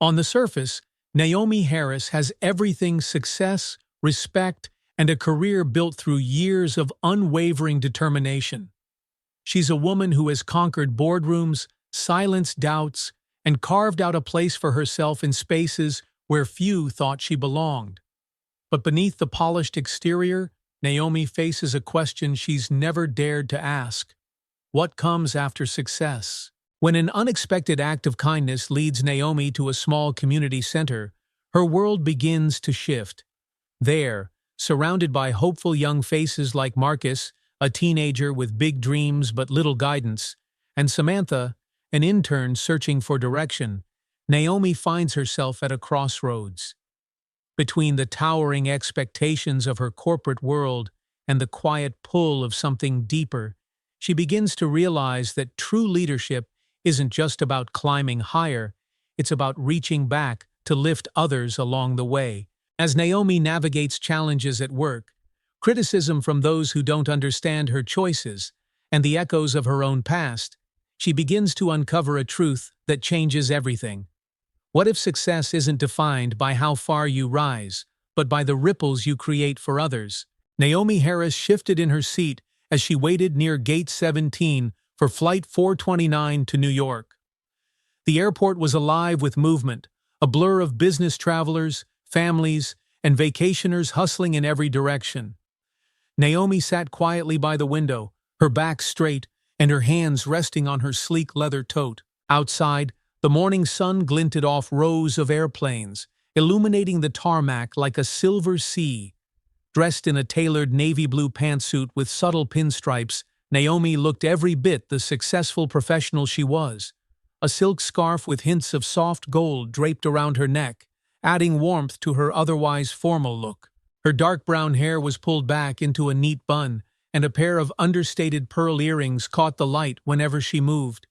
On the surface, Naomi Harris has everything: success, respect, and a career built through years of unwavering determination. She's a woman who has conquered boardrooms, silenced doubts, and carved out a place for herself in spaces where few thought she belonged. But beneath the polished exterior, Naomi faces a question she's never dared to ask. What comes after success? When an unexpected act of kindness leads Naomi to a small community center, her world begins to shift. There, surrounded by hopeful young faces like Marcus, a teenager with big dreams but little guidance, and Samantha, an intern searching for direction, Naomi finds herself at a crossroads. Between the towering expectations of her corporate world and the quiet pull of something deeper, she begins to realize that true leadership isn't just about climbing higher, it's about reaching back to lift others along the way. As Naomi navigates challenges at work, criticism from those who don't understand her choices, and the echoes of her own past, she begins to uncover a truth that changes everything. What if success isn't defined by how far you rise, but by the ripples you create for others? Naomi Harris shifted in her seat as she waited near Gate 17 for Flight 429 to New York. The airport was alive with movement, a blur of business travelers, families, and vacationers hustling in every direction. Naomi sat quietly by the window, her back straight and her hands resting on her sleek leather tote. Outside, the morning sun glinted off rows of airplanes, illuminating the tarmac like a silver sea. Dressed in a tailored navy blue pantsuit with subtle pinstripes, Naomi looked every bit the successful professional she was. A silk scarf with hints of soft gold draped around her neck, adding warmth to her otherwise formal look. Her dark brown hair was pulled back into a neat bun, and a pair of understated pearl earrings caught the light whenever she moved.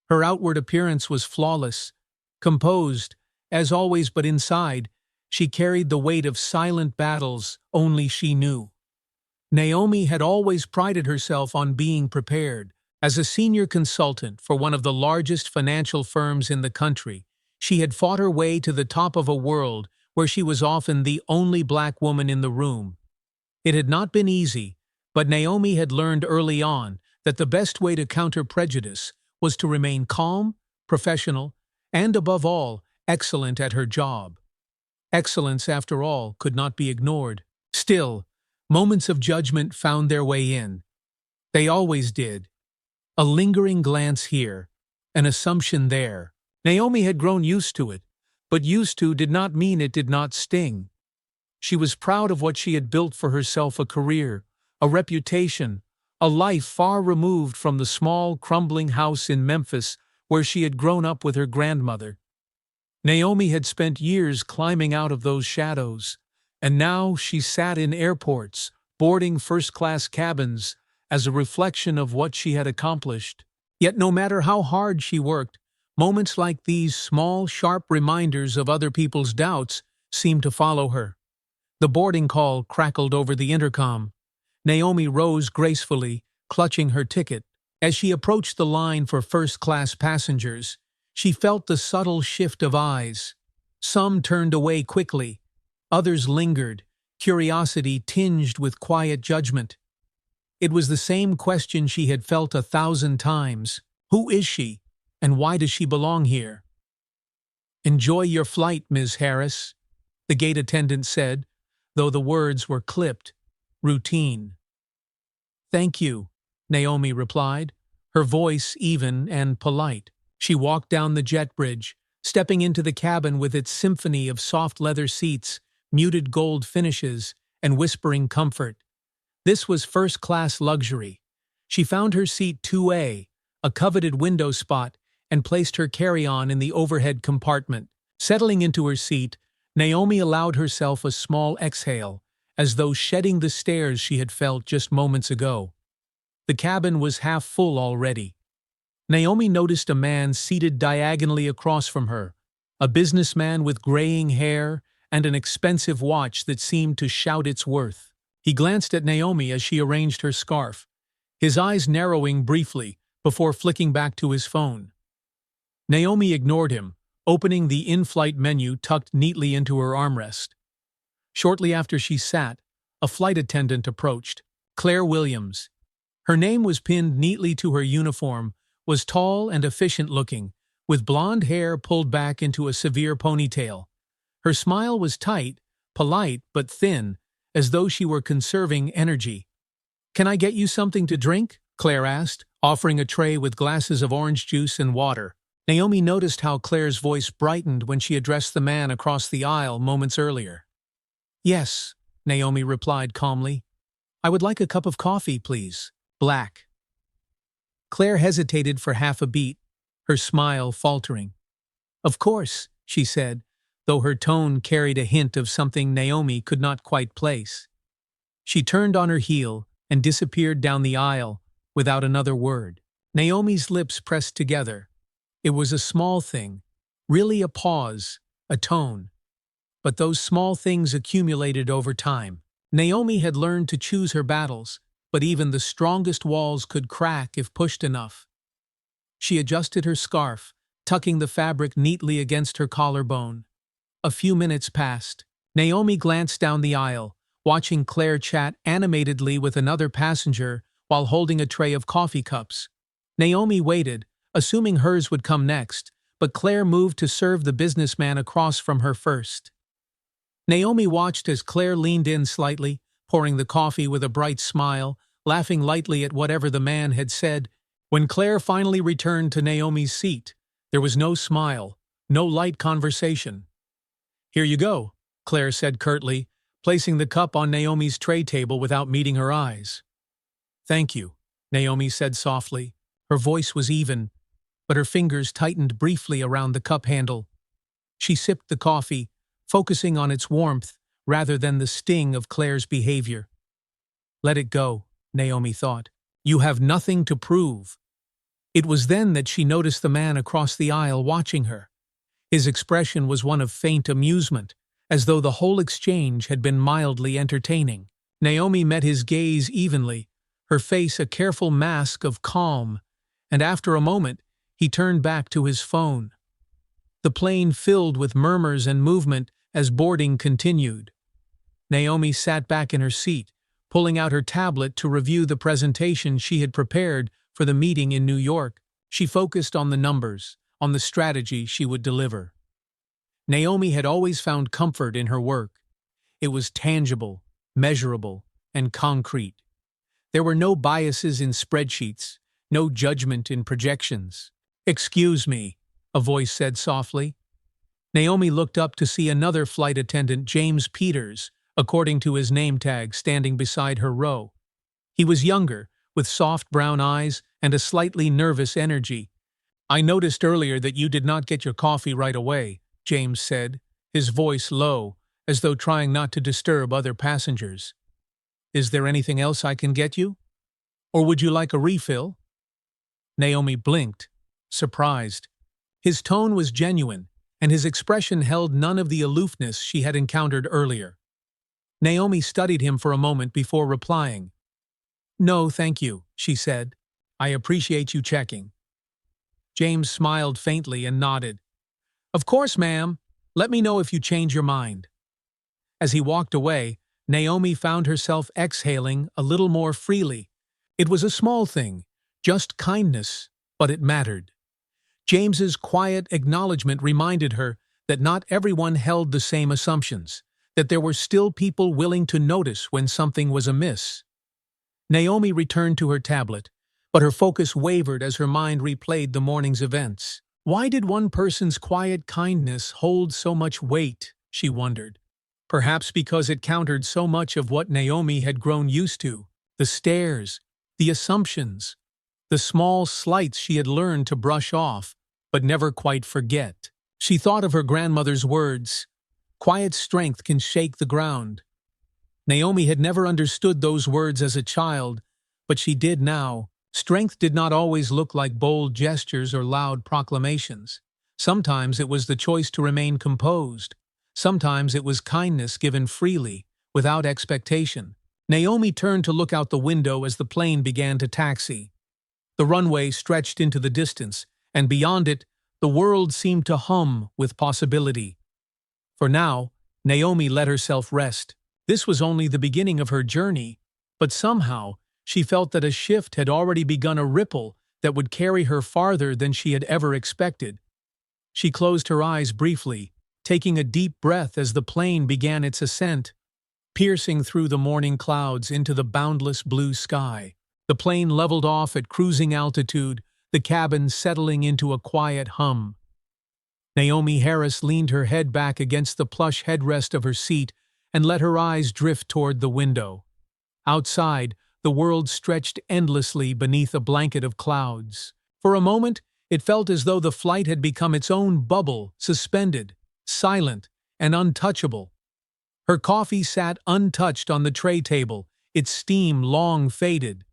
Her outward appearance was flawless, composed, as always, but inside, she carried the weight of silent battles only she knew. Naomi had always prided herself on being prepared. As a senior consultant for one of the largest financial firms in the country, she had fought her way to the top of a world where she was often the only black woman in the room. It had not been easy, but Naomi had learned early on that the best way to counter prejudice was to remain calm, professional, and above all, excellent at her job. Excellence, after all, could not be ignored. Still, moments of judgment found their way in. They always did. A lingering glance here, an assumption there. Naomi had grown used to it, but used to did not mean it did not sting. She was proud of what she had built for herself: a career, a reputation, a life far removed from the small, crumbling house in Memphis where she had grown up with her grandmother. Naomi had spent years climbing out of those shadows, and now she sat in airports, boarding first-class cabins, as a reflection of what she had accomplished. Yet no matter how hard she worked, moments like these, small, sharp reminders of other people's doubts, seemed to follow her. The boarding call crackled over the intercom. Naomi rose gracefully, clutching her ticket. As she approached the line for first-class passengers, she felt the subtle shift of eyes. Some turned away quickly. Others lingered, curiosity tinged with quiet judgment. It was the same question she had felt 1,000 times. Who is she, and why does she belong here? "Enjoy your flight, Ms. Harris," the gate attendant said, though the words were clipped, routine. "Thank you," Naomi replied, her voice even and polite. She walked down the jet bridge, stepping into the cabin with its symphony of soft leather seats, muted gold finishes, and whispering comfort. This was first-class luxury. She found her seat 2A, a coveted window spot, and placed her carry-on in the overhead compartment. Settling into her seat, Naomi allowed herself a small exhale, as though shedding the stares she had felt just moments ago. The cabin was half full already. Naomi noticed a man seated diagonally across from her, a businessman with graying hair and an expensive watch that seemed to shout its worth. He glanced at Naomi as she arranged her scarf, his eyes narrowing briefly before flicking back to his phone. Naomi ignored him, opening the in-flight menu tucked neatly into her armrest. Shortly after she sat, a flight attendant approached. Claire Williams. Her name was pinned neatly to her uniform, was tall and efficient-looking, with blonde hair pulled back into a severe ponytail. Her smile was tight, polite but thin, as though she were conserving energy. "Can I get you something to drink?" Claire asked, offering a tray with glasses of orange juice and water. Naomi noticed how Claire's voice brightened when she addressed the man across the aisle moments earlier. "Yes," Naomi replied calmly. "I would like a cup of coffee, please. Black." Claire hesitated for half a beat, her smile faltering. "Of course," she said, though her tone carried a hint of something Naomi could not quite place. She turned on her heel and disappeared down the aisle without another word. Naomi's lips pressed together. It was a small thing, really a pause, a tone. But those small things accumulated over time. Naomi had learned to choose her battles, but even the strongest walls could crack if pushed enough. She adjusted her scarf, tucking the fabric neatly against her collarbone. A few minutes passed. Naomi glanced down the aisle, watching Claire chat animatedly with another passenger while holding a tray of coffee cups. Naomi waited, assuming hers would come next, but Claire moved to serve the businessman across from her first. Naomi watched as Claire leaned in slightly, pouring the coffee with a bright smile, laughing lightly at whatever the man had said. When Claire finally returned to Naomi's seat, there was no smile, no light conversation. "Here you go," Claire said curtly, placing the cup on Naomi's tray table without meeting her eyes. "Thank you," Naomi said softly. Her voice was even, but her fingers tightened briefly around the cup handle. She sipped the coffee, focusing on its warmth rather than the sting of Claire's behavior. "Let it go," Naomi thought. "You have nothing to prove." It was then that she noticed the man across the aisle watching her. His expression was one of faint amusement, as though the whole exchange had been mildly entertaining. Naomi met his gaze evenly, her face a careful mask of calm, and after a moment, he turned back to his phone. The plane filled with murmurs and movement as boarding continued. Naomi sat back in her seat, pulling out her tablet to review the presentation she had prepared for the meeting in New York. She focused on the numbers, on the strategy she would deliver. Naomi had always found comfort in her work. It was tangible, measurable, and concrete. There were no biases in spreadsheets, no judgment in projections. "Excuse me," a voice said softly. Naomi looked up to see another flight attendant, James Peters, according to his name tag, standing beside her row. He was younger, with soft brown eyes and a slightly nervous energy. "I noticed earlier that you did not get your coffee right away," James said, his voice low, as though trying not to disturb other passengers. "Is there anything else I can get you? Or would you like a refill?" Naomi blinked, surprised. His tone was genuine, and his expression held none of the aloofness she had encountered earlier. Naomi studied him for a moment before replying. "No, thank you," she said. "I appreciate you checking." James smiled faintly and nodded. "Of course, ma'am. Let me know if you change your mind." As he walked away, Naomi found herself exhaling a little more freely. It was a small thing, just kindness, but it mattered. James's quiet acknowledgement reminded her that not everyone held the same assumptions, that there were still people willing to notice when something was amiss. Naomi returned to her tablet, but her focus wavered as her mind replayed the morning's events. Why did one person's quiet kindness hold so much weight, she wondered. Perhaps because it countered so much of what Naomi had grown used to, the stares, the assumptions, the small slights she had learned to brush off, but never quite forget. She thought of her grandmother's words, "Quiet strength can shake the ground." Naomi had never understood those words as a child, but she did now. Strength did not always look like bold gestures or loud proclamations. Sometimes it was the choice to remain composed. Sometimes it was kindness given freely, without expectation. Naomi turned to look out the window as the plane began to taxi. The runway stretched into the distance, and beyond it, The world seemed to hum with possibility. For now, Naomi let herself rest. This was only the beginning of her journey, but somehow she felt that a shift had already begun, a ripple that would carry her farther than she had ever expected. She closed her eyes briefly, taking a deep breath as the plane began its ascent, piercing through the morning clouds into the boundless blue sky. The plane leveled off at cruising altitude, the cabin settling into a quiet hum. Naomi Harris leaned her head back against the plush headrest of her seat and let her eyes drift toward the window. Outside, the world stretched endlessly beneath a blanket of clouds. For a moment, it felt as though the flight had become its own bubble, suspended, silent, and untouchable. Her coffee sat untouched on the tray table, its steam long faded.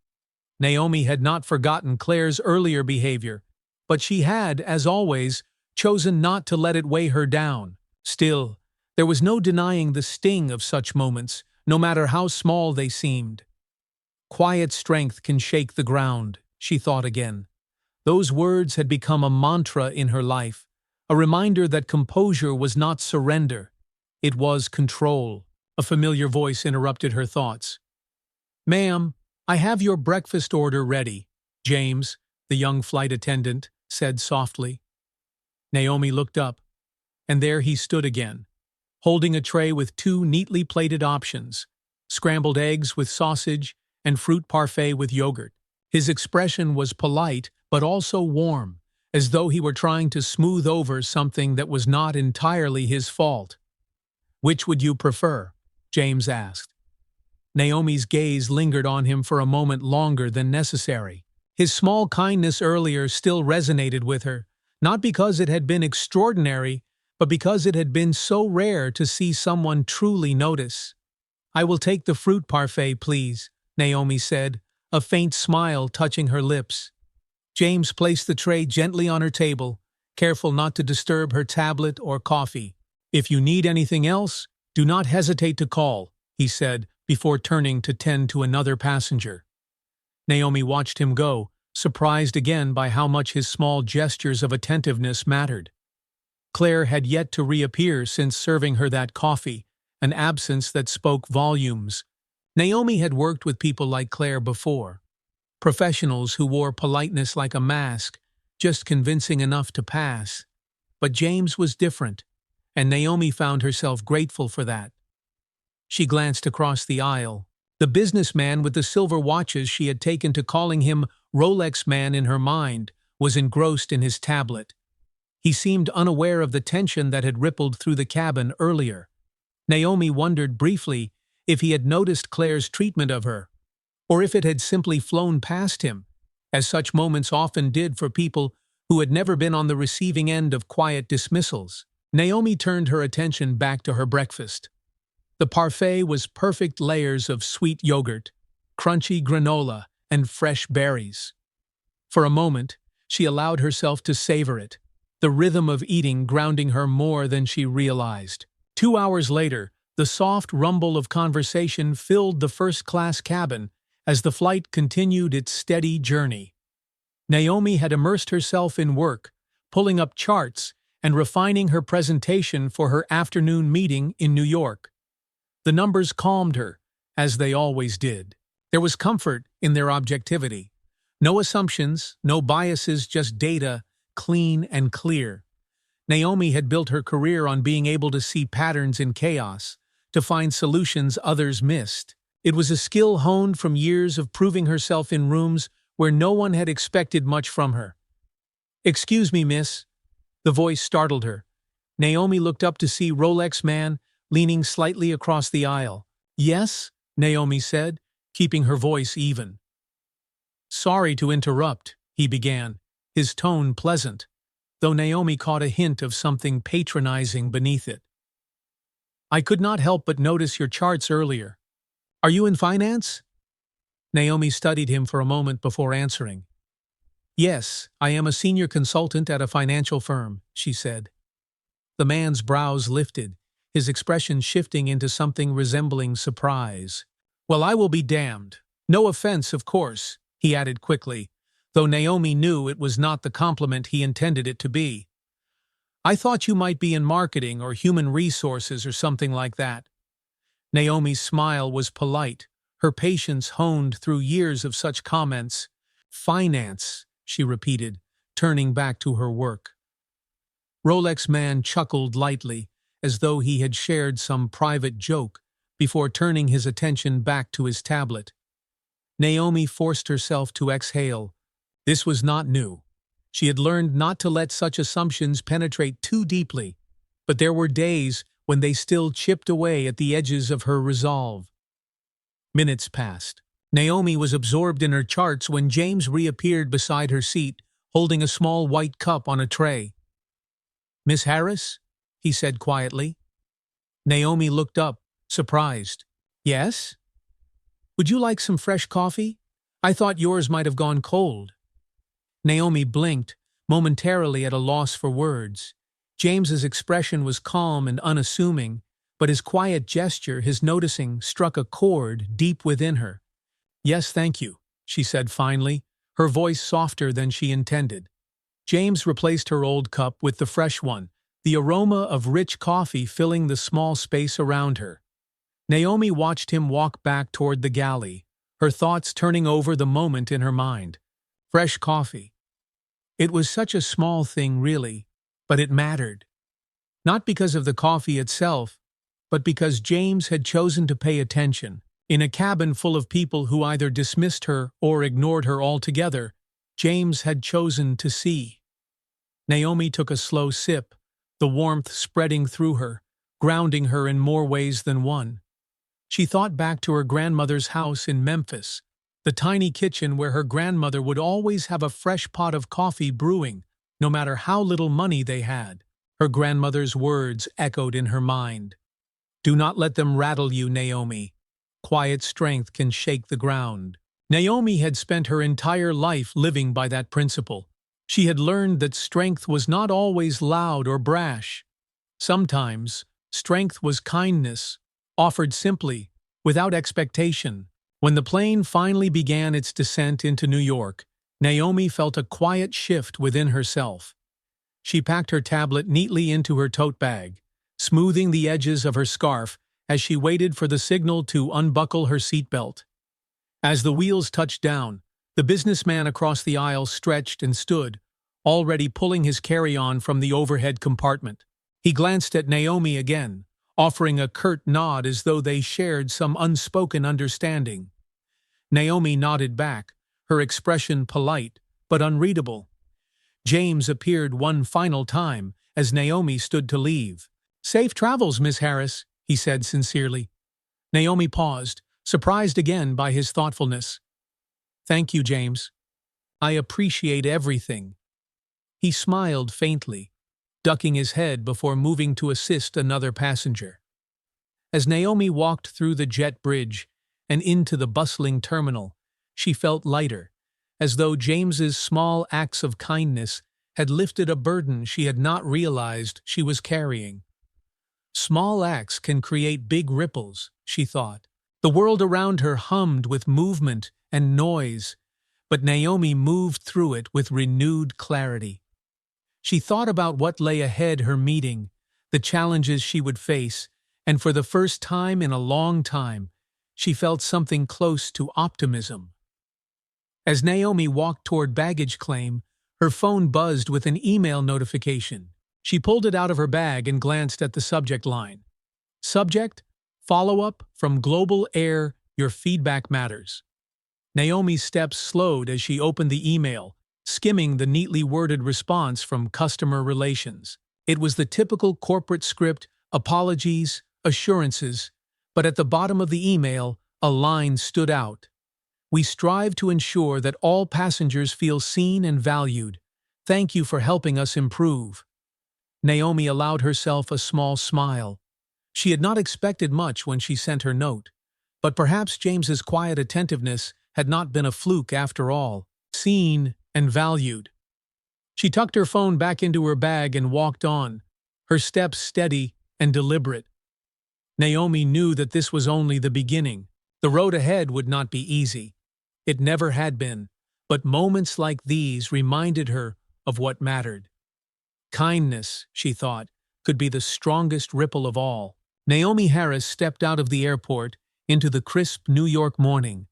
Naomi had not forgotten Claire's earlier behavior, but she had, as always, chosen not to let it weigh her down. Still, there was no denying the sting of such moments, no matter how small they seemed. Quiet strength can shake the ground, she thought again. Those words had become a mantra in her life, a reminder that composure was not surrender. It was control. A familiar voice interrupted her thoughts. "Ma'am, I have your breakfast order ready," James, the young flight attendant, said softly. Naomi looked up, and there he stood again, holding a tray with two neatly plated options, scrambled eggs with sausage and fruit parfait with yogurt. His expression was polite but also warm, as though he were trying to smooth over something that was not entirely his fault. "Which would you prefer?" James asked. Naomi's gaze lingered on him for a moment longer than necessary. His small kindness earlier still resonated with her, not because it had been extraordinary, but because it had been so rare to see someone truly notice. "I will take the fruit parfait, please," Naomi said, a faint smile touching her lips. James placed the tray gently on her table, careful not to disturb her tablet or coffee. "If you need anything else, do not hesitate to call," he said, before turning to tend to another passenger. Naomi watched him go, surprised again by how much his small gestures of attentiveness mattered. Claire had yet to reappear since serving her that coffee, an absence that spoke volumes. Naomi had worked with people like Claire before, professionals who wore politeness like a mask, just convincing enough to pass. But James was different, and Naomi found herself grateful for that. She glanced across the aisle. The businessman with the silver watches she had taken to calling him Rolex Man in her mind was engrossed in his tablet. He seemed unaware of the tension that had rippled through the cabin earlier. Naomi wondered briefly if he had noticed Claire's treatment of her, or if it had simply flown past him, as such moments often did for people who had never been on the receiving end of quiet dismissals. Naomi turned her attention back to her breakfast. The parfait was perfect layers of sweet yogurt, crunchy granola, and fresh berries. For a moment, she allowed herself to savor it, the rhythm of eating grounding her more than she realized. 2 hours later, the soft rumble of conversation filled the first-class cabin as the flight continued its steady journey. Naomi had immersed herself in work, pulling up charts and refining her presentation for her afternoon meeting in New York. The numbers calmed her, as they always did. There was comfort in their objectivity. No assumptions, no biases, just data, clean and clear. Naomi had built her career on being able to see patterns in chaos, to find solutions others missed. It was a skill honed from years of proving herself in rooms where no one had expected much from her. "Excuse me, miss." The voice startled her. Naomi looked up to see Rolex Man leaning slightly across the aisle. "Yes?" Naomi said, keeping her voice even. "Sorry to interrupt," he began, his tone pleasant, though Naomi caught a hint of something patronizing beneath it. "I could not help but notice your charts earlier. Are you in finance?" Naomi studied him for a moment before answering. "Yes, I am a senior consultant at a financial firm," she said. The man's brows lifted, his expression shifting into something resembling surprise. "Well, I will be damned. No offense, of course," he added quickly, though Naomi knew it was not the compliment he intended it to be. I thought you might be in marketing or human resources or something like that. Naomi's smile was polite, her patience honed through years of such comments. Finance, she repeated, turning back to her work. Rolex man chuckled lightly, as though he had shared some private joke, before turning his attention back to his tablet. Naomi forced herself to exhale. This was not new. She had learned not to let such assumptions penetrate too deeply, but there were days when they still chipped away at the edges of her resolve. Minutes passed. Naomi was absorbed in her charts when James reappeared beside her seat, holding a small white cup on a tray. "Miss Harris?" he said quietly. Naomi looked up, surprised. "Yes? Would you like some fresh coffee? I thought yours might have gone cold." Naomi blinked, momentarily at a loss for words. James's expression was calm and unassuming, but his quiet gesture, his noticing, struck a chord deep within her. "Yes, thank you," she said finally, her voice softer than she intended. James replaced her old cup with the fresh one, the aroma of rich coffee filling the small space around her. Naomi watched him walk back toward the galley, her thoughts turning over the moment in her mind. Fresh coffee. It was such a small thing, really, but it mattered. Not because of the coffee itself, but because James had chosen to pay attention. In a cabin full of people who either dismissed her or ignored her altogether, James had chosen to see. Naomi took a slow sip, the warmth spreading through her, grounding her in more ways than one. She thought back to her grandmother's house in Memphis, the tiny kitchen where her grandmother would always have a fresh pot of coffee brewing, no matter how little money they had. Her grandmother's words echoed in her mind. "Do not let them rattle you, Naomi. Quiet strength can shake the ground." Naomi had spent her entire life living by that principle. She had learned that strength was not always loud or brash. Sometimes, strength was kindness, offered simply, without expectation. When the plane finally began its descent into New York, Naomi felt a quiet shift within herself. She packed her tablet neatly into her tote bag, smoothing the edges of her scarf as she waited for the signal to unbuckle her seatbelt. As the wheels touched down, the businessman across the aisle stretched and stood, already pulling his carry-on from the overhead compartment. He glanced at Naomi again, offering a curt nod as though they shared some unspoken understanding. Naomi nodded back, her expression polite but unreadable. James appeared one final time as Naomi stood to leave. "Safe travels, Miss Harris," he said sincerely. Naomi paused, surprised again by his thoughtfulness. "Thank you, James. I appreciate everything." He smiled faintly, ducking his head before moving to assist another passenger. As Naomi walked through the jet bridge and into the bustling terminal, she felt lighter, as though James's small acts of kindness had lifted a burden she had not realized she was carrying. Small acts can create big ripples, she thought. The world around her hummed with movement and noise, but Naomi moved through it with renewed clarity. She thought about what lay ahead, her meeting, the challenges she would face, and for the first time in a long time, she felt something close to optimism. As Naomi walked toward baggage claim, her phone buzzed with an email notification. She pulled it out of her bag and glanced at the subject line. Subject: Follow-up from Global Air, your feedback matters. Naomi's steps slowed as she opened the email, skimming the neatly worded response from customer relations. It was the typical corporate script: apologies, assurances, but at the bottom of the email, a line stood out. "We strive to ensure that all passengers feel seen and valued. Thank you for helping us improve." Naomi allowed herself a small smile. She had not expected much when she sent her note, but perhaps James's quiet attentiveness had not been a fluke after all. Seen and valued. She tucked her phone back into her bag and walked on, her steps steady and deliberate. Naomi knew that this was only the beginning. The road ahead would not be easy. It never had been, but moments like these reminded her of what mattered. Kindness, she thought, could be the strongest ripple of all. Naomi Harris stepped out of the airport into the crisp New York morning,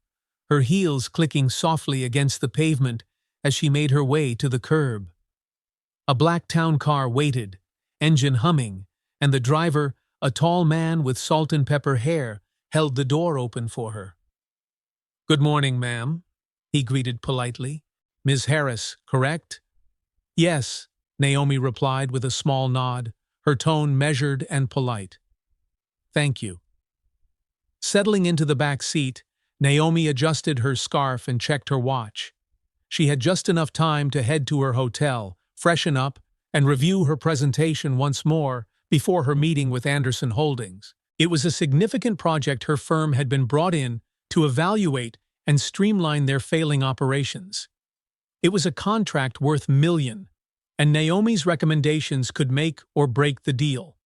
her heels clicking softly against the pavement as she made her way to the curb. A black town car waited, engine humming, and the driver, a tall man with salt and pepper hair, held the door open for her. "Good morning, ma'am," he greeted politely. "Ms. Harris, correct?" "Yes," Naomi replied with a small nod, her tone measured and polite. "Thank you." Settling into the back seat, Naomi adjusted her scarf and checked her watch. She had just enough time to head to her hotel, freshen up, and review her presentation once more before her meeting with Anderson Holdings. It was a significant project her firm had been brought in to evaluate and streamline their failing operations. It was a contract worth millions, and Naomi's recommendations could make or break the deal.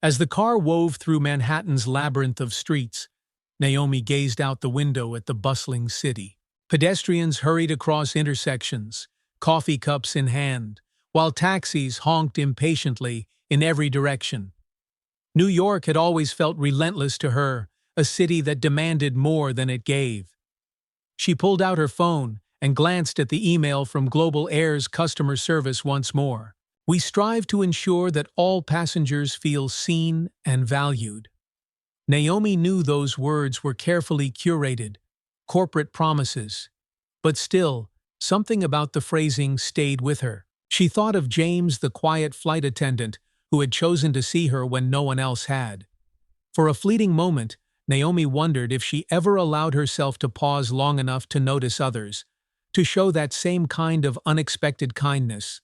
As the car wove through Manhattan's labyrinth of streets, Naomi gazed out the window at the bustling city. Pedestrians hurried across intersections, coffee cups in hand, while taxis honked impatiently in every direction. New York had always felt relentless to her, a city that demanded more than it gave. She pulled out her phone and glanced at the email from Global Air's customer service once more. "We strive to ensure that all passengers feel seen and valued." Naomi knew those words were carefully curated, corporate promises. But still, something about the phrasing stayed with her. She thought of James, the quiet flight attendant, who had chosen to see her when no one else had. For a fleeting moment, Naomi wondered if she ever allowed herself to pause long enough to notice others, to show that same kind of unexpected kindness.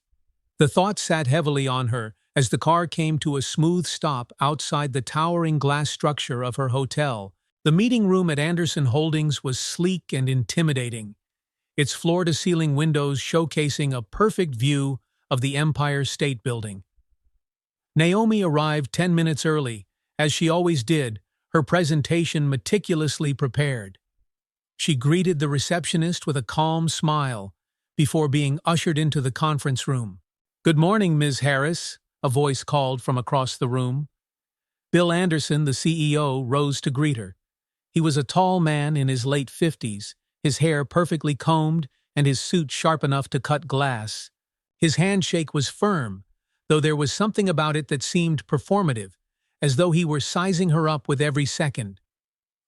The thought sat heavily on her as the car came to a smooth stop outside the towering glass structure of her hotel. The meeting room at Anderson Holdings was sleek and intimidating, its floor-to-ceiling windows showcasing a perfect view of the Empire State Building. Naomi arrived 10 minutes early, as she always did, her presentation meticulously prepared. She greeted the receptionist with a calm smile before being ushered into the conference room. "Good morning, Ms. Harris," a voice called from across the room. Bill Anderson, the CEO, rose to greet her. He was a tall man in his late 50s, his hair perfectly combed and his suit sharp enough to cut glass. His handshake was firm, though there was something about it that seemed performative, as though he were sizing her up with every second.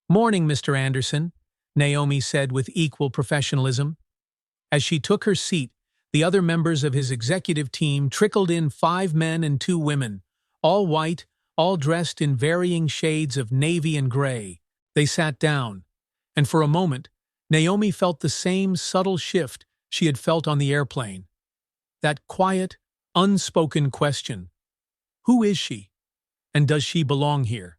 "Morning, Mr. Anderson," Naomi said with equal professionalism. As she took her seat, the other members of his executive team trickled in, 5 men and 2 women, all white, all dressed in varying shades of navy and gray. They sat down, and for a moment, Naomi felt the same subtle shift she had felt on the airplane. That quiet, unspoken question: who is she, and does she belong here?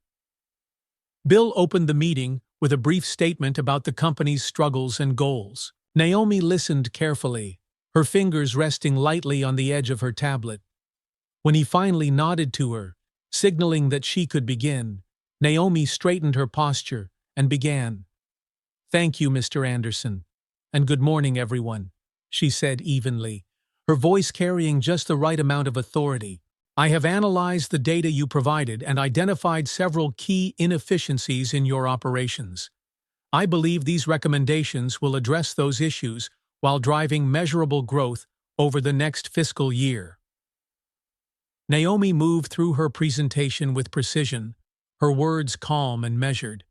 Bill opened the meeting with a brief statement about the company's struggles and goals. Naomi listened carefully, her fingers resting lightly on the edge of her tablet. When he finally nodded to her, signaling that she could begin, Naomi straightened her posture and began. "Thank you, Mr. Anderson, and good morning, everyone," she said evenly, her voice carrying just the right amount of authority. "I have analyzed the data you provided and identified several key inefficiencies in your operations. I believe these recommendations will address those issues while driving measurable growth over the next fiscal year." Naomi moved through her presentation with precision, her words calm and measured.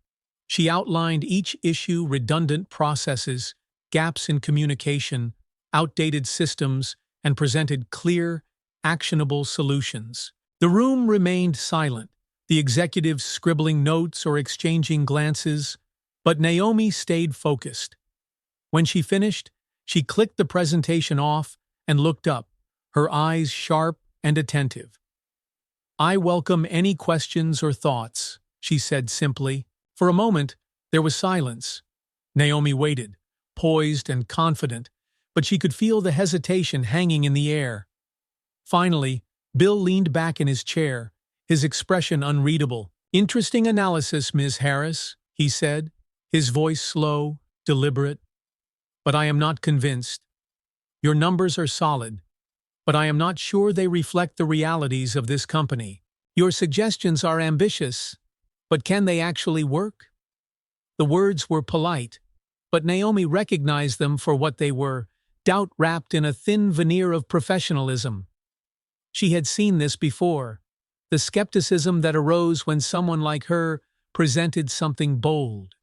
She outlined each issue: redundant processes, gaps in communication, outdated systems, and presented clear, actionable solutions. The room remained silent, the executives scribbling notes or exchanging glances, but Naomi stayed focused. When she finished, she clicked the presentation off and looked up, her eyes sharp and attentive. "I welcome any questions or thoughts," she said simply. For a moment, there was silence. Naomi waited, poised and confident, but she could feel the hesitation hanging in the air. Finally, Bill leaned back in his chair, his expression unreadable. "Interesting analysis, Ms. Harris," he said, his voice slow, deliberate. "But I am not convinced. Your numbers are solid, but I am not sure they reflect the realities of this company. Your suggestions are ambitious, but can they actually work? The words were polite, but Naomi recognized them for what they were, doubt wrapped in a thin veneer of professionalism. She had seen this before, the skepticism that arose when someone like her presented something bold.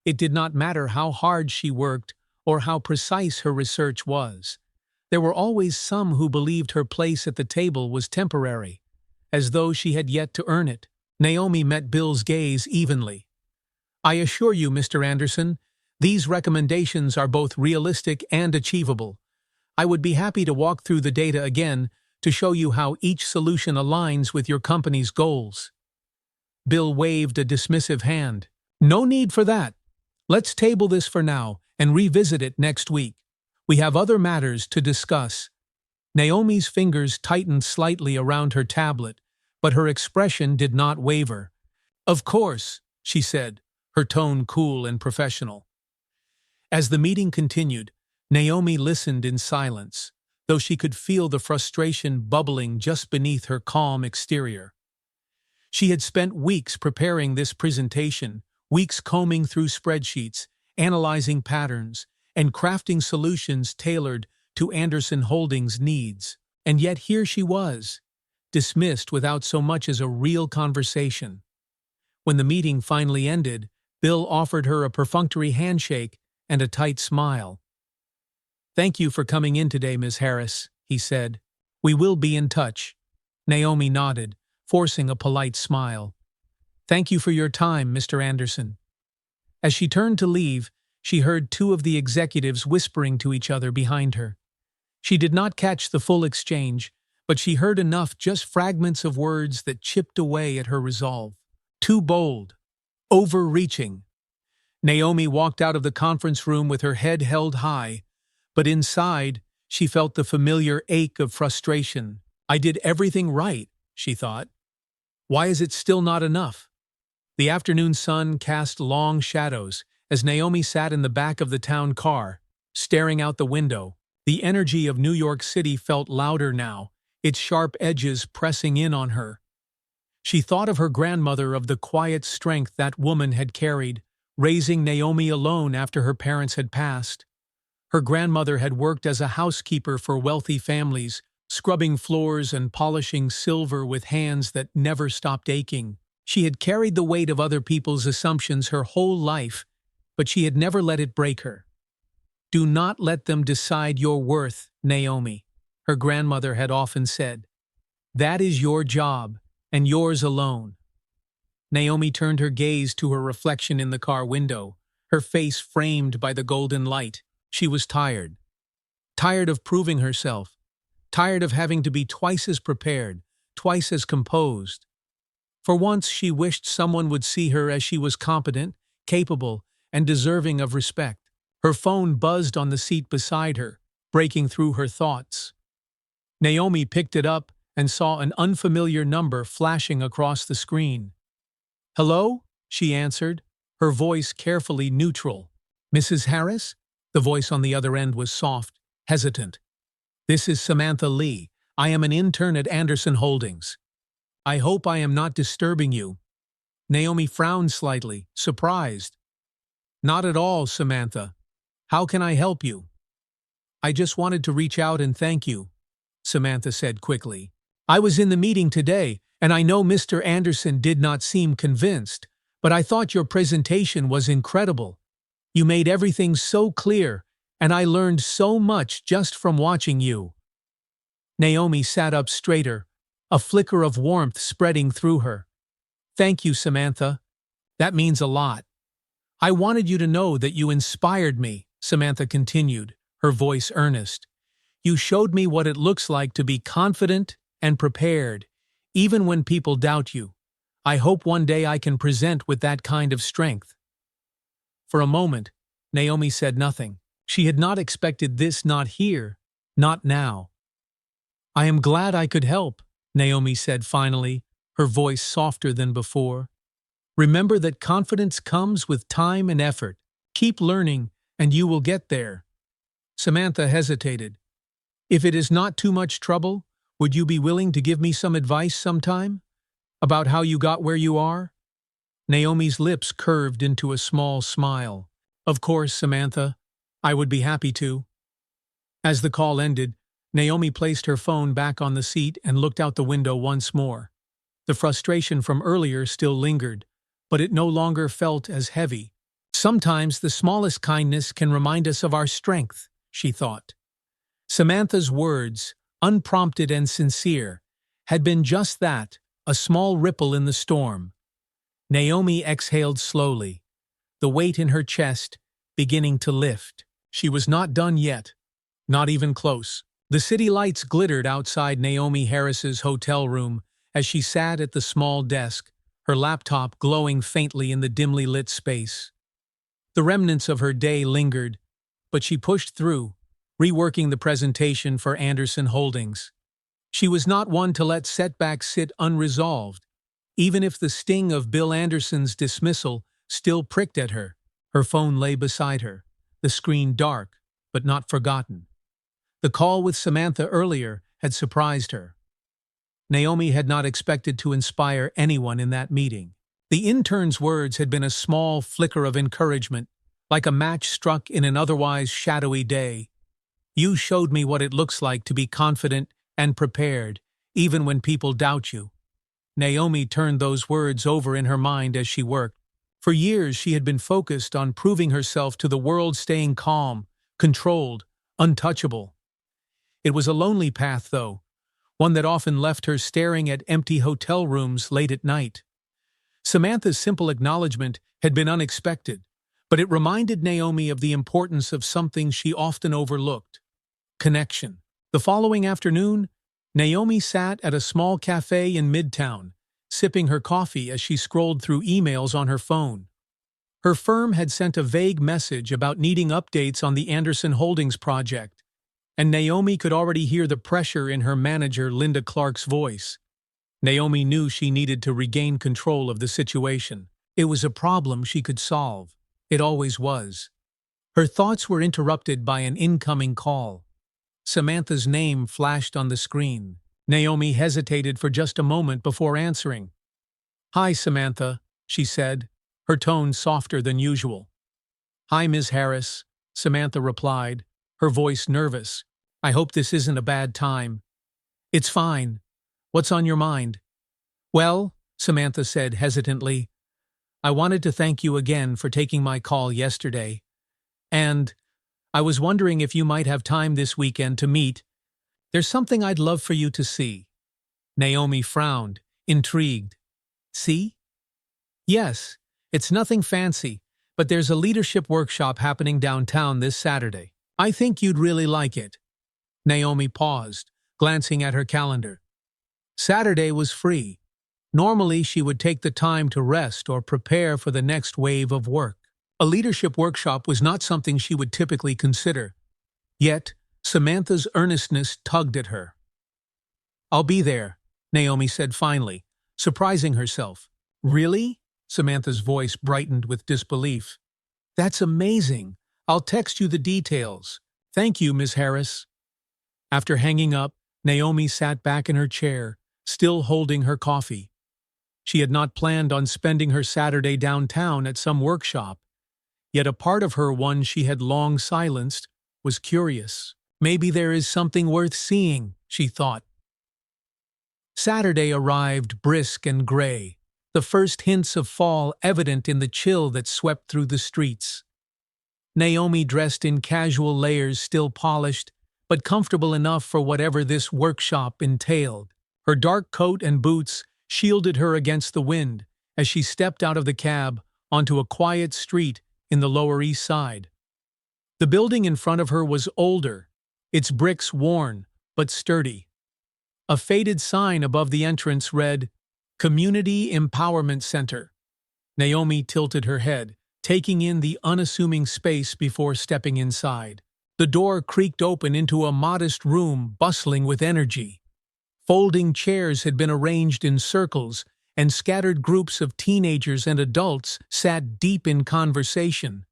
It did not matter how hard she worked or how precise her research was. There were always some who believed her place at the table was temporary, as though she had yet to earn it. Naomi met Bill's gaze evenly. I assure you, Mr. Anderson, these recommendations are both realistic and achievable. I would be happy to walk through the data again to show you how each solution aligns with your company's goals. Bill waved a dismissive hand. No need for that. Let's table this for now and revisit it next week. We have other matters to discuss. Naomi's fingers tightened slightly around her tablet, but her expression did not waver. Of course, she said, her tone cool and professional. As the meeting continued, Naomi listened in silence, though she could feel the frustration bubbling just beneath her calm exterior. She had spent weeks preparing this presentation, weeks combing through spreadsheets, analyzing patterns, and crafting solutions tailored to Anderson Holdings' needs. And yet here she was, dismissed without so much as a real conversation. When the meeting finally ended, Bill offered her a perfunctory handshake and a tight smile. Thank you for coming in today, Ms. Harris, he said. We will be in touch. Naomi nodded, forcing a polite smile. Thank you for your time, Mr. Anderson. As she turned to leave, she heard two of the executives whispering to each other behind her. She did not catch the full exchange, but she heard enough, just fragments of words that chipped away at her resolve. Too bold. Overreaching. Naomi walked out of the conference room with her head held high, but inside, she felt the familiar ache of frustration. I did everything right, she thought. Why is it still not enough? The afternoon sun cast long shadows as Naomi sat in the back of the town car, staring out the window. The energy of New York City felt louder now, its sharp edges pressing in on her. She thought of her grandmother, of the quiet strength that woman had carried, raising Naomi alone after her parents had passed. Her grandmother had worked as a housekeeper for wealthy families, scrubbing floors and polishing silver with hands that never stopped aching. She had carried the weight of other people's assumptions her whole life, but she had never let it break her. Do not let them decide your worth, Naomi, her grandmother had often said. That is your job, and yours alone. Naomi turned her gaze to her reflection in the car window, her face framed by the golden light. She was tired. Tired of proving herself. Tired of having to be twice as prepared, twice as composed. For once she wished someone would see her as she was competent, capable, and deserving of respect. Her phone buzzed on the seat beside her, breaking through her thoughts. Naomi picked it up and saw an unfamiliar number flashing across the screen. Hello? She answered, her voice carefully neutral. Mrs. Harris? The voice on the other end was soft, hesitant. This is Samantha Lee. I am an intern at Anderson Holdings. I hope I am not disturbing you. Naomi frowned slightly, surprised. Not at all, Samantha. How can I help you? I just wanted to reach out and thank you, Samantha said quickly. I was in the meeting today, and I know Mr. Anderson did not seem convinced, but I thought your presentation was incredible. You made everything so clear, and I learned so much just from watching you. Naomi sat up straighter, a flicker of warmth spreading through her. Thank you, Samantha. That means a lot. I wanted you to know that you inspired me, Samantha continued, her voice earnest. You showed me what it looks like to be confident and prepared, even when people doubt you. I hope one day I can present with that kind of strength. For a moment, Naomi said nothing. She had not expected this, not here, not now. I am glad I could help, Naomi said finally, her voice softer than before. Remember that confidence comes with time and effort. Keep learning, and you will get there. Samantha hesitated. If it is not too much trouble, would you be willing to give me some advice sometime? About how you got where you are? Naomi's lips curved into a small smile. Of course, Samantha. I would be happy to. As the call ended, Naomi placed her phone back on the seat and looked out the window once more. The frustration from earlier still lingered, but it no longer felt as heavy. Sometimes the smallest kindness can remind us of our strength, she thought. Samantha's words, unprompted and sincere, had been just that, a small ripple in the storm. Naomi exhaled slowly, the weight in her chest beginning to lift. She was not done yet, not even close. The city lights glittered outside Naomi Harris's hotel room as she sat at the small desk, her laptop glowing faintly in the dimly lit space. The remnants of her day lingered, but she pushed through, reworking the presentation for Anderson Holdings. She was not one to let setbacks sit unresolved, even if the sting of Bill Anderson's dismissal still pricked at her. Her phone lay beside her, the screen dark, but not forgotten. The call with Samantha earlier had surprised her. Naomi had not expected to inspire anyone in that meeting. The intern's words had been a small flicker of encouragement, like a match struck in an otherwise shadowy day. You showed me what it looks like to be confident and prepared, even when people doubt you. Naomi turned those words over in her mind as she worked. For years she had been focused on proving herself to the world, staying calm, controlled, untouchable. It was a lonely path, though, one that often left her staring at empty hotel rooms late at night. Samantha's simple acknowledgement had been unexpected, but it reminded Naomi of the importance of something she often overlooked: connection. The following afternoon, Naomi sat at a small cafe in Midtown, sipping her coffee as she scrolled through emails on her phone. Her firm had sent a vague message about needing updates on the Anderson Holdings project, and Naomi could already hear the pressure in her manager Linda Clark's voice. Naomi knew she needed to regain control of the situation. It was a problem she could solve. It always was. Her thoughts were interrupted by an incoming call. Samantha's name flashed on the screen. Naomi hesitated for just a moment before answering. "Hi, Samantha," she said, her tone softer than usual. "Hi, Ms. Harris," Samantha replied, her voice nervous. "I hope this isn't a bad time." "It's fine. What's on your mind?" "Well," Samantha said hesitantly, "I wanted to thank you again for taking my call yesterday. And I was wondering if you might have time this weekend to meet. There's something I'd love for you to see." Naomi frowned, intrigued. "See?" "Yes, it's nothing fancy, but there's a leadership workshop happening downtown this Saturday. I think you'd really like it." Naomi paused, glancing at her calendar. Saturday was free. Normally, she would take the time to rest or prepare for the next wave of work. A leadership workshop was not something she would typically consider. Yet, Samantha's earnestness tugged at her. "I'll be there," Naomi said finally, surprising herself. "Really?" Samantha's voice brightened with disbelief. "That's amazing. I'll text you the details. Thank you, Ms. Harris." After hanging up, Naomi sat back in her chair, still holding her coffee. She had not planned on spending her Saturday downtown at some workshop, yet a part of her, one she had long silenced, was curious. Maybe there is something worth seeing, she thought. Saturday arrived brisk and gray, the first hints of fall evident in the chill that swept through the streets. Naomi dressed in casual layers, still polished, but comfortable enough for whatever this workshop entailed. Her dark coat and boots shielded her against the wind as she stepped out of the cab onto a quiet street in the Lower East Side. The building in front of her was older, its bricks worn but sturdy. A faded sign above the entrance read, "Community Empowerment Center." Naomi tilted her head, taking in the unassuming space before stepping inside. The door creaked open into a modest room bustling with energy. Folding chairs had been arranged in circles, and scattered groups of teenagers and adults sat deep in conversation.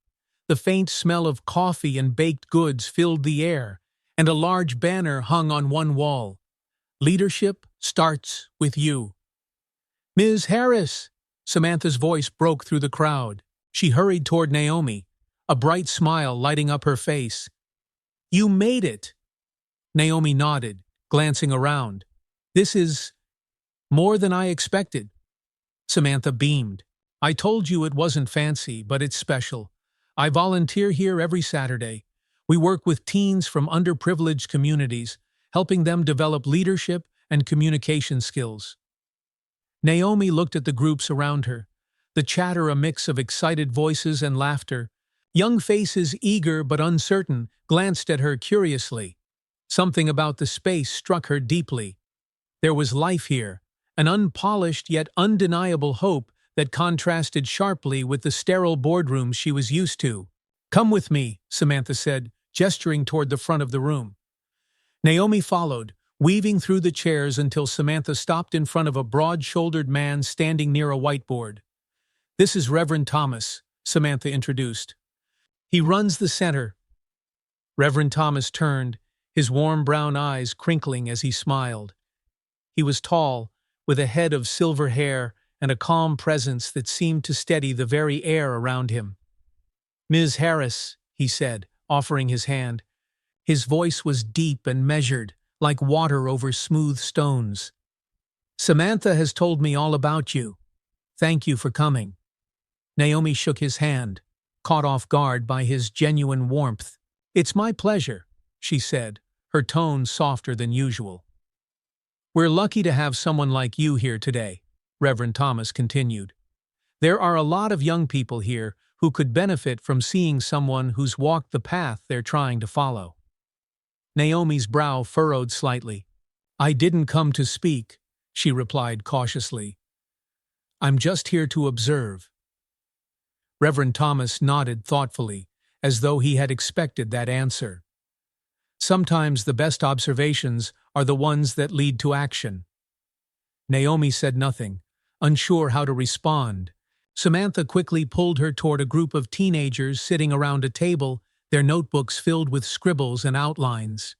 The faint smell of coffee and baked goods filled the air, and a large banner hung on one wall. Leadership starts with you. Ms. Harris! Samantha's voice broke through the crowd. She hurried toward Naomi, a bright smile lighting up her face. You made it! Naomi nodded, glancing around. This is more than I expected. Samantha beamed. I told you it wasn't fancy, but it's special. I volunteer here every Saturday. We work with teens from underprivileged communities, helping them develop leadership and communication skills. Naomi looked at the groups around her, the chatter a mix of excited voices and laughter. Young faces, eager but uncertain, glanced at her curiously. Something about the space struck her deeply. There was life here, an unpolished yet undeniable hope that contrasted sharply with the sterile boardrooms she was used to. Come with me, Samantha said, gesturing toward the front of the room. Naomi followed, weaving through the chairs until Samantha stopped in front of a broad-shouldered man standing near a whiteboard. This is Reverend Thomas, Samantha introduced. He runs the center. Reverend Thomas turned, his warm brown eyes crinkling as he smiled. He was tall, with a head of silver hair and a calm presence that seemed to steady the very air around him. Ms. Harris, he said, offering his hand. His voice was deep and measured, like water over smooth stones. Samantha has told me all about you. Thank you for coming. Naomi shook his hand, caught off guard by his genuine warmth. It's my pleasure, she said, her tone softer than usual. We're lucky to have someone like you here today, Reverend Thomas continued. There are a lot of young people here who could benefit from seeing someone who's walked the path they're trying to follow. Naomi's brow furrowed slightly. I didn't come to speak, she replied cautiously. I'm just here to observe. Reverend Thomas nodded thoughtfully, as though he had expected that answer. Sometimes the best observations are the ones that lead to action. Naomi said nothing, unsure how to respond. Samantha quickly pulled her toward a group of teenagers sitting around a table, their notebooks filled with scribbles and outlines.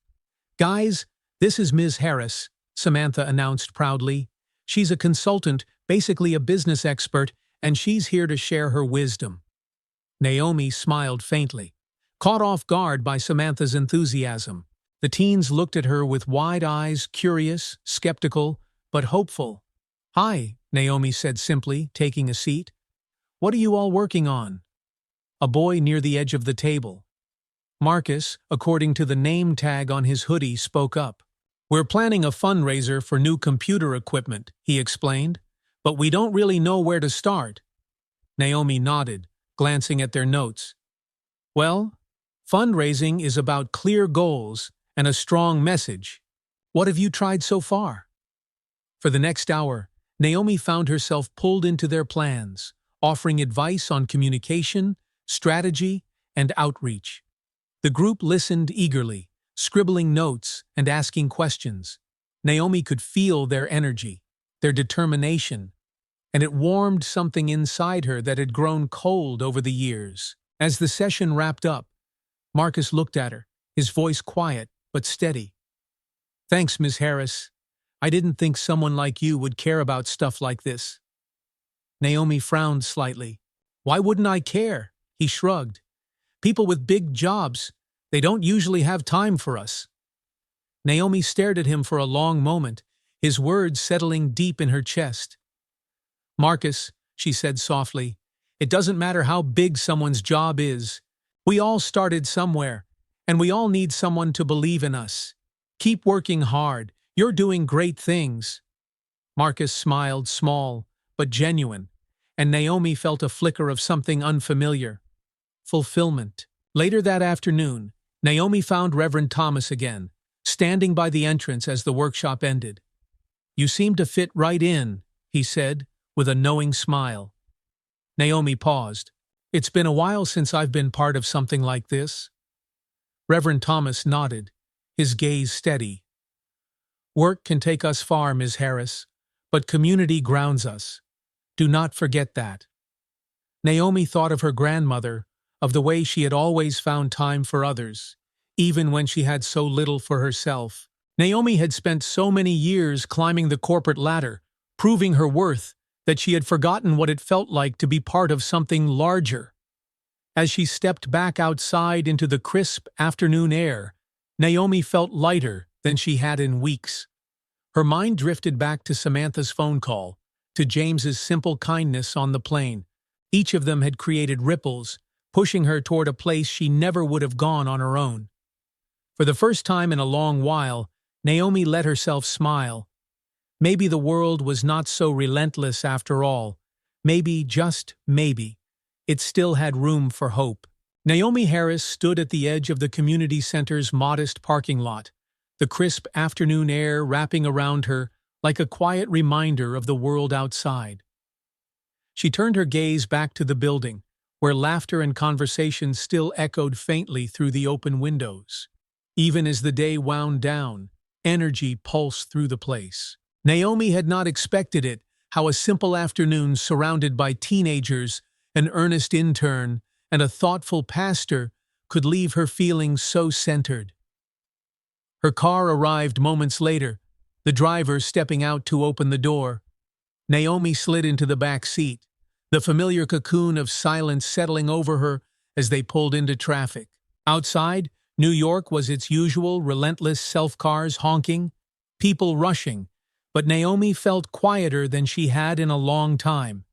Guys, this is Ms. Harris, Samantha announced proudly. She's a consultant, basically a business expert, and she's here to share her wisdom. Naomi smiled faintly, caught off guard by Samantha's enthusiasm. The teens looked at her with wide eyes, curious, skeptical, but hopeful. Hi, Naomi said simply, taking a seat. What are you all working on? A boy near the edge of the table. Marcus, according to the name tag on his hoodie, spoke up. We're planning a fundraiser for new computer equipment, he explained, but we don't really know where to start. Naomi nodded, glancing at their notes. Well, fundraising is about clear goals and a strong message. What have you tried so far? For the next hour, Naomi found herself pulled into their plans, offering advice on communication, strategy, and outreach. The group listened eagerly, scribbling notes and asking questions. Naomi could feel their energy, their determination, and it warmed something inside her that had grown cold over the years. As the session wrapped up, Marcus looked at her, his voice quiet but steady. Thanks, Ms. Harris. I didn't think someone like you would care about stuff like this. Naomi frowned slightly. Why wouldn't I care? He shrugged. People with big jobs, they don't usually have time for us. Naomi stared at him for a long moment, his words settling deep in her chest. Marcus, she said softly, it doesn't matter how big someone's job is. We all started somewhere, and we all need someone to believe in us. Keep working hard. You're doing great things. Marcus smiled, small but genuine, and Naomi felt a flicker of something unfamiliar. Fulfillment. Later that afternoon, Naomi found Reverend Thomas again, standing by the entrance as the workshop ended. You seem to fit right in, he said, with a knowing smile. Naomi paused. It's been a while since I've been part of something like this. Reverend Thomas nodded, his gaze steady. Work can take us far, Ms. Harris, but community grounds us. Do not forget that. Naomi thought of her grandmother, of the way she had always found time for others, even when she had so little for herself. Naomi had spent so many years climbing the corporate ladder, proving her worth, that she had forgotten what it felt like to be part of something larger. As she stepped back outside into the crisp afternoon air, Naomi felt lighter than she had in weeks. Her mind drifted back to Samantha's phone call, to James's simple kindness on the plane. Each of them had created ripples, pushing her toward a place she never would have gone on her own. For the first time in a long while, Naomi let herself smile. Maybe the world was not so relentless after all. Maybe, just maybe, it still had room for hope. Naomi Harris stood at the edge of the community center's modest parking lot, the crisp afternoon air wrapping around her like a quiet reminder of the world outside. She turned her gaze back to the building, where laughter and conversation still echoed faintly through the open windows. Even as the day wound down, energy pulsed through the place. Naomi had not expected it, how a simple afternoon surrounded by teenagers, an earnest intern, and a thoughtful pastor could leave her feeling so centered. Her car arrived moments later, the driver stepping out to open the door. Naomi slid into the back seat, the familiar cocoon of silence settling over her as they pulled into traffic. Outside, New York was its usual relentless self-cars honking, people rushing, but Naomi felt quieter than she had in a long time.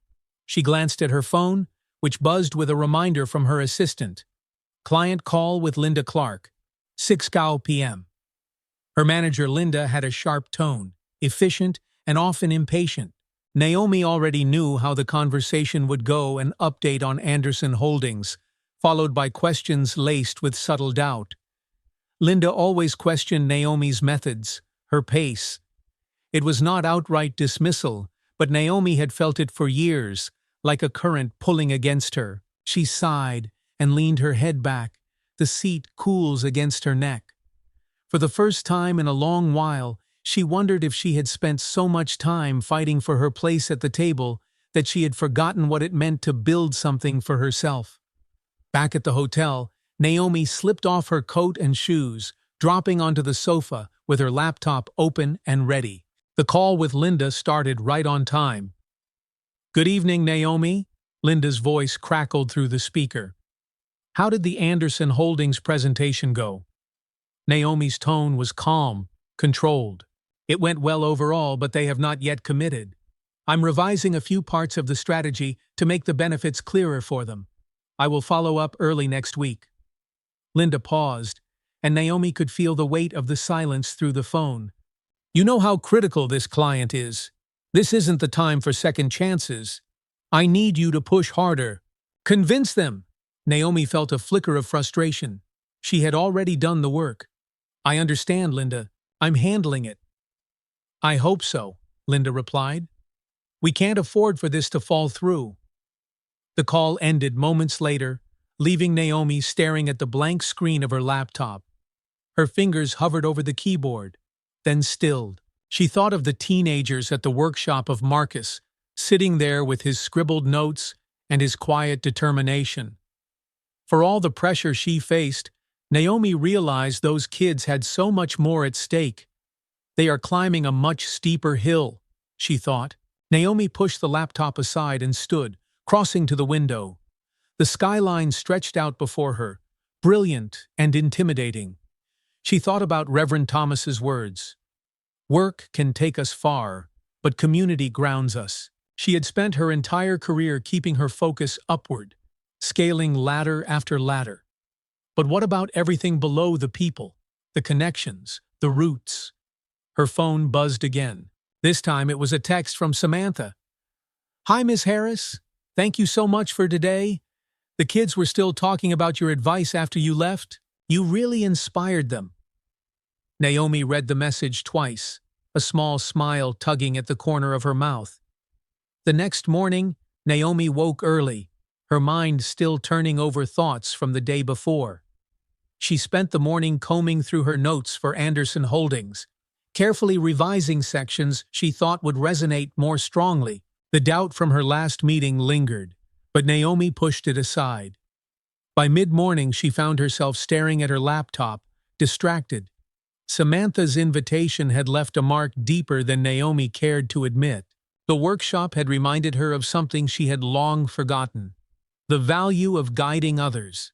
She glanced at her phone, which buzzed with a reminder from her assistant. Client call with Linda Clark, 6 p.m. Her manager Linda had a sharp tone, efficient and often impatient. Naomi already knew how the conversation would go, an update on Anderson Holdings, followed by questions laced with subtle doubt. Linda always questioned Naomi's methods, her pace. It was not outright dismissal, but Naomi had felt it for years, like a current pulling against her. She sighed and leaned her head back, the seat cools against her neck. For the first time in a long while, she wondered if she had spent so much time fighting for her place at the table that she had forgotten what it meant to build something for herself. Back at the hotel, Naomi slipped off her coat and shoes, dropping onto the sofa with her laptop open and ready. The call with Linda started right on time. "Good evening, Naomi," Linda's voice crackled through the speaker. "How did the Anderson Holdings presentation go?" Naomi's tone was calm, controlled. "It went well overall, but they have not yet committed. I'm revising a few parts of the strategy to make the benefits clearer for them. I will follow up early next week." Linda paused, and Naomi could feel the weight of the silence through the phone. "You know how critical this client is. This isn't the time for second chances. I need you to push harder. Convince them." Naomi felt a flicker of frustration. She had already done the work. "I understand, Linda. I'm handling it." "I hope so," Linda replied. "We can't afford for this to fall through." The call ended moments later, leaving Naomi staring at the blank screen of her laptop. Her fingers hovered over the keyboard, then stilled. She thought of the teenagers at the workshop of Marcus, sitting there with his scribbled notes and his quiet determination. For all the pressure she faced, Naomi realized those kids had so much more at stake. "They are climbing a much steeper hill," she thought. Naomi pushed the laptop aside and stood, crossing to the window. The skyline stretched out before her, brilliant and intimidating. She thought about Reverend Thomas's words. "Work can take us far, but community grounds us." She had spent her entire career keeping her focus upward, scaling ladder after ladder. But what about everything below the people, the connections, the roots? Her phone buzzed again. This time it was a text from Samantha. "Hi, Miss Harris. Thank you so much for today. The kids were still talking about your advice after you left. You really inspired them." Naomi read the message twice, a small smile tugging at the corner of her mouth. The next morning, Naomi woke early, her mind still turning over thoughts from the day before. She spent the morning combing through her notes for Anderson Holdings, carefully revising sections she thought would resonate more strongly. The doubt from her last meeting lingered, but Naomi pushed it aside. By mid-morning, she found herself staring at her laptop, distracted. Samantha's invitation had left a mark deeper than Naomi cared to admit. The workshop had reminded her of something she had long forgotten: the value of guiding others.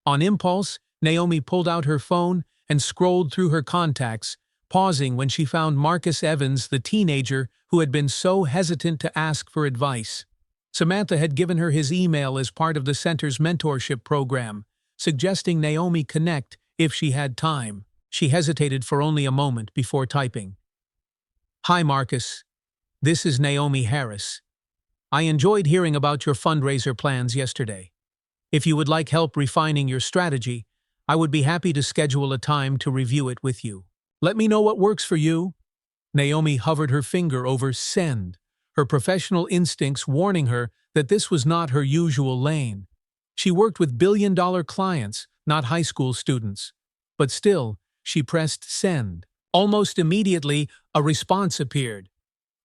On impulse, Naomi pulled out her phone and scrolled through her contacts, pausing when she found Marcus Evans, the teenager who had been so hesitant to ask for advice. Samantha had given her his email as part of the center's mentorship program, suggesting Naomi connect if she had time. She hesitated for only a moment before typing. "Hi Marcus, this is Naomi Harris. I enjoyed hearing about your fundraiser plans yesterday. If you would like help refining your strategy, I would be happy to schedule a time to review it with you. Let me know what works for you." Naomi hovered her finger over send, her professional instincts warning her that this was not her usual lane. She worked with billion-dollar clients, not high school students. But still, she pressed send. Almost immediately, a response appeared.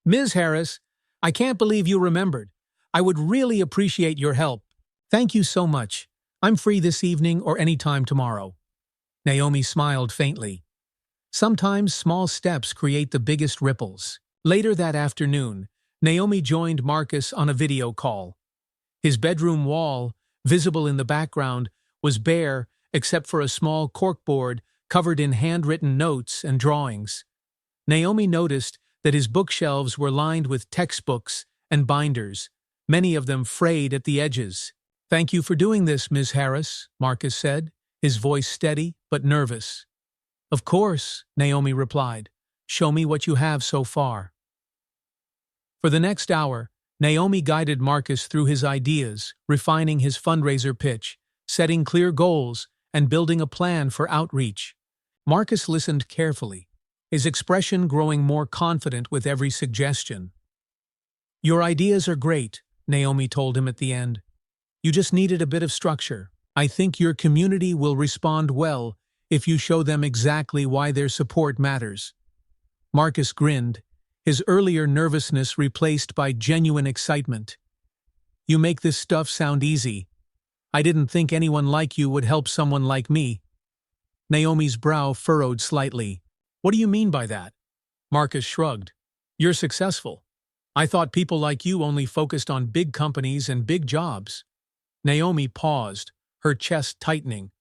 "Ms. Harris, I can't believe you remembered. I would really appreciate your help. Thank you so much. I'm free this evening or any time tomorrow." Naomi smiled faintly. Sometimes small steps create the biggest ripples. Later that afternoon, Naomi joined Marcus on a video call. His bedroom wall, visible in the background, was bare except for a small corkboard covered in handwritten notes and drawings. Naomi noticed that his bookshelves were lined with textbooks and binders, many of them frayed at the edges. "Thank you for doing this, Ms. Harris," Marcus said, his voice steady but nervous. "Of course," Naomi replied. "Show me what you have so far." For the next hour, Naomi guided Marcus through his ideas, refining his fundraiser pitch, setting clear goals, and building a plan for outreach. Marcus listened carefully, his expression growing more confident with every suggestion. "Your ideas are great," Naomi told him at the end. "You just needed a bit of structure. I think your community will respond well if you show them exactly why their support matters." Marcus grinned, his earlier nervousness replaced by genuine excitement. "You make this stuff sound easy. I didn't think anyone like you would help someone like me." Naomi's brow furrowed slightly. "What do you mean by that?" Marcus shrugged. "You're successful. I thought people like you only focused on big companies and big jobs." Naomi paused, her chest tightening.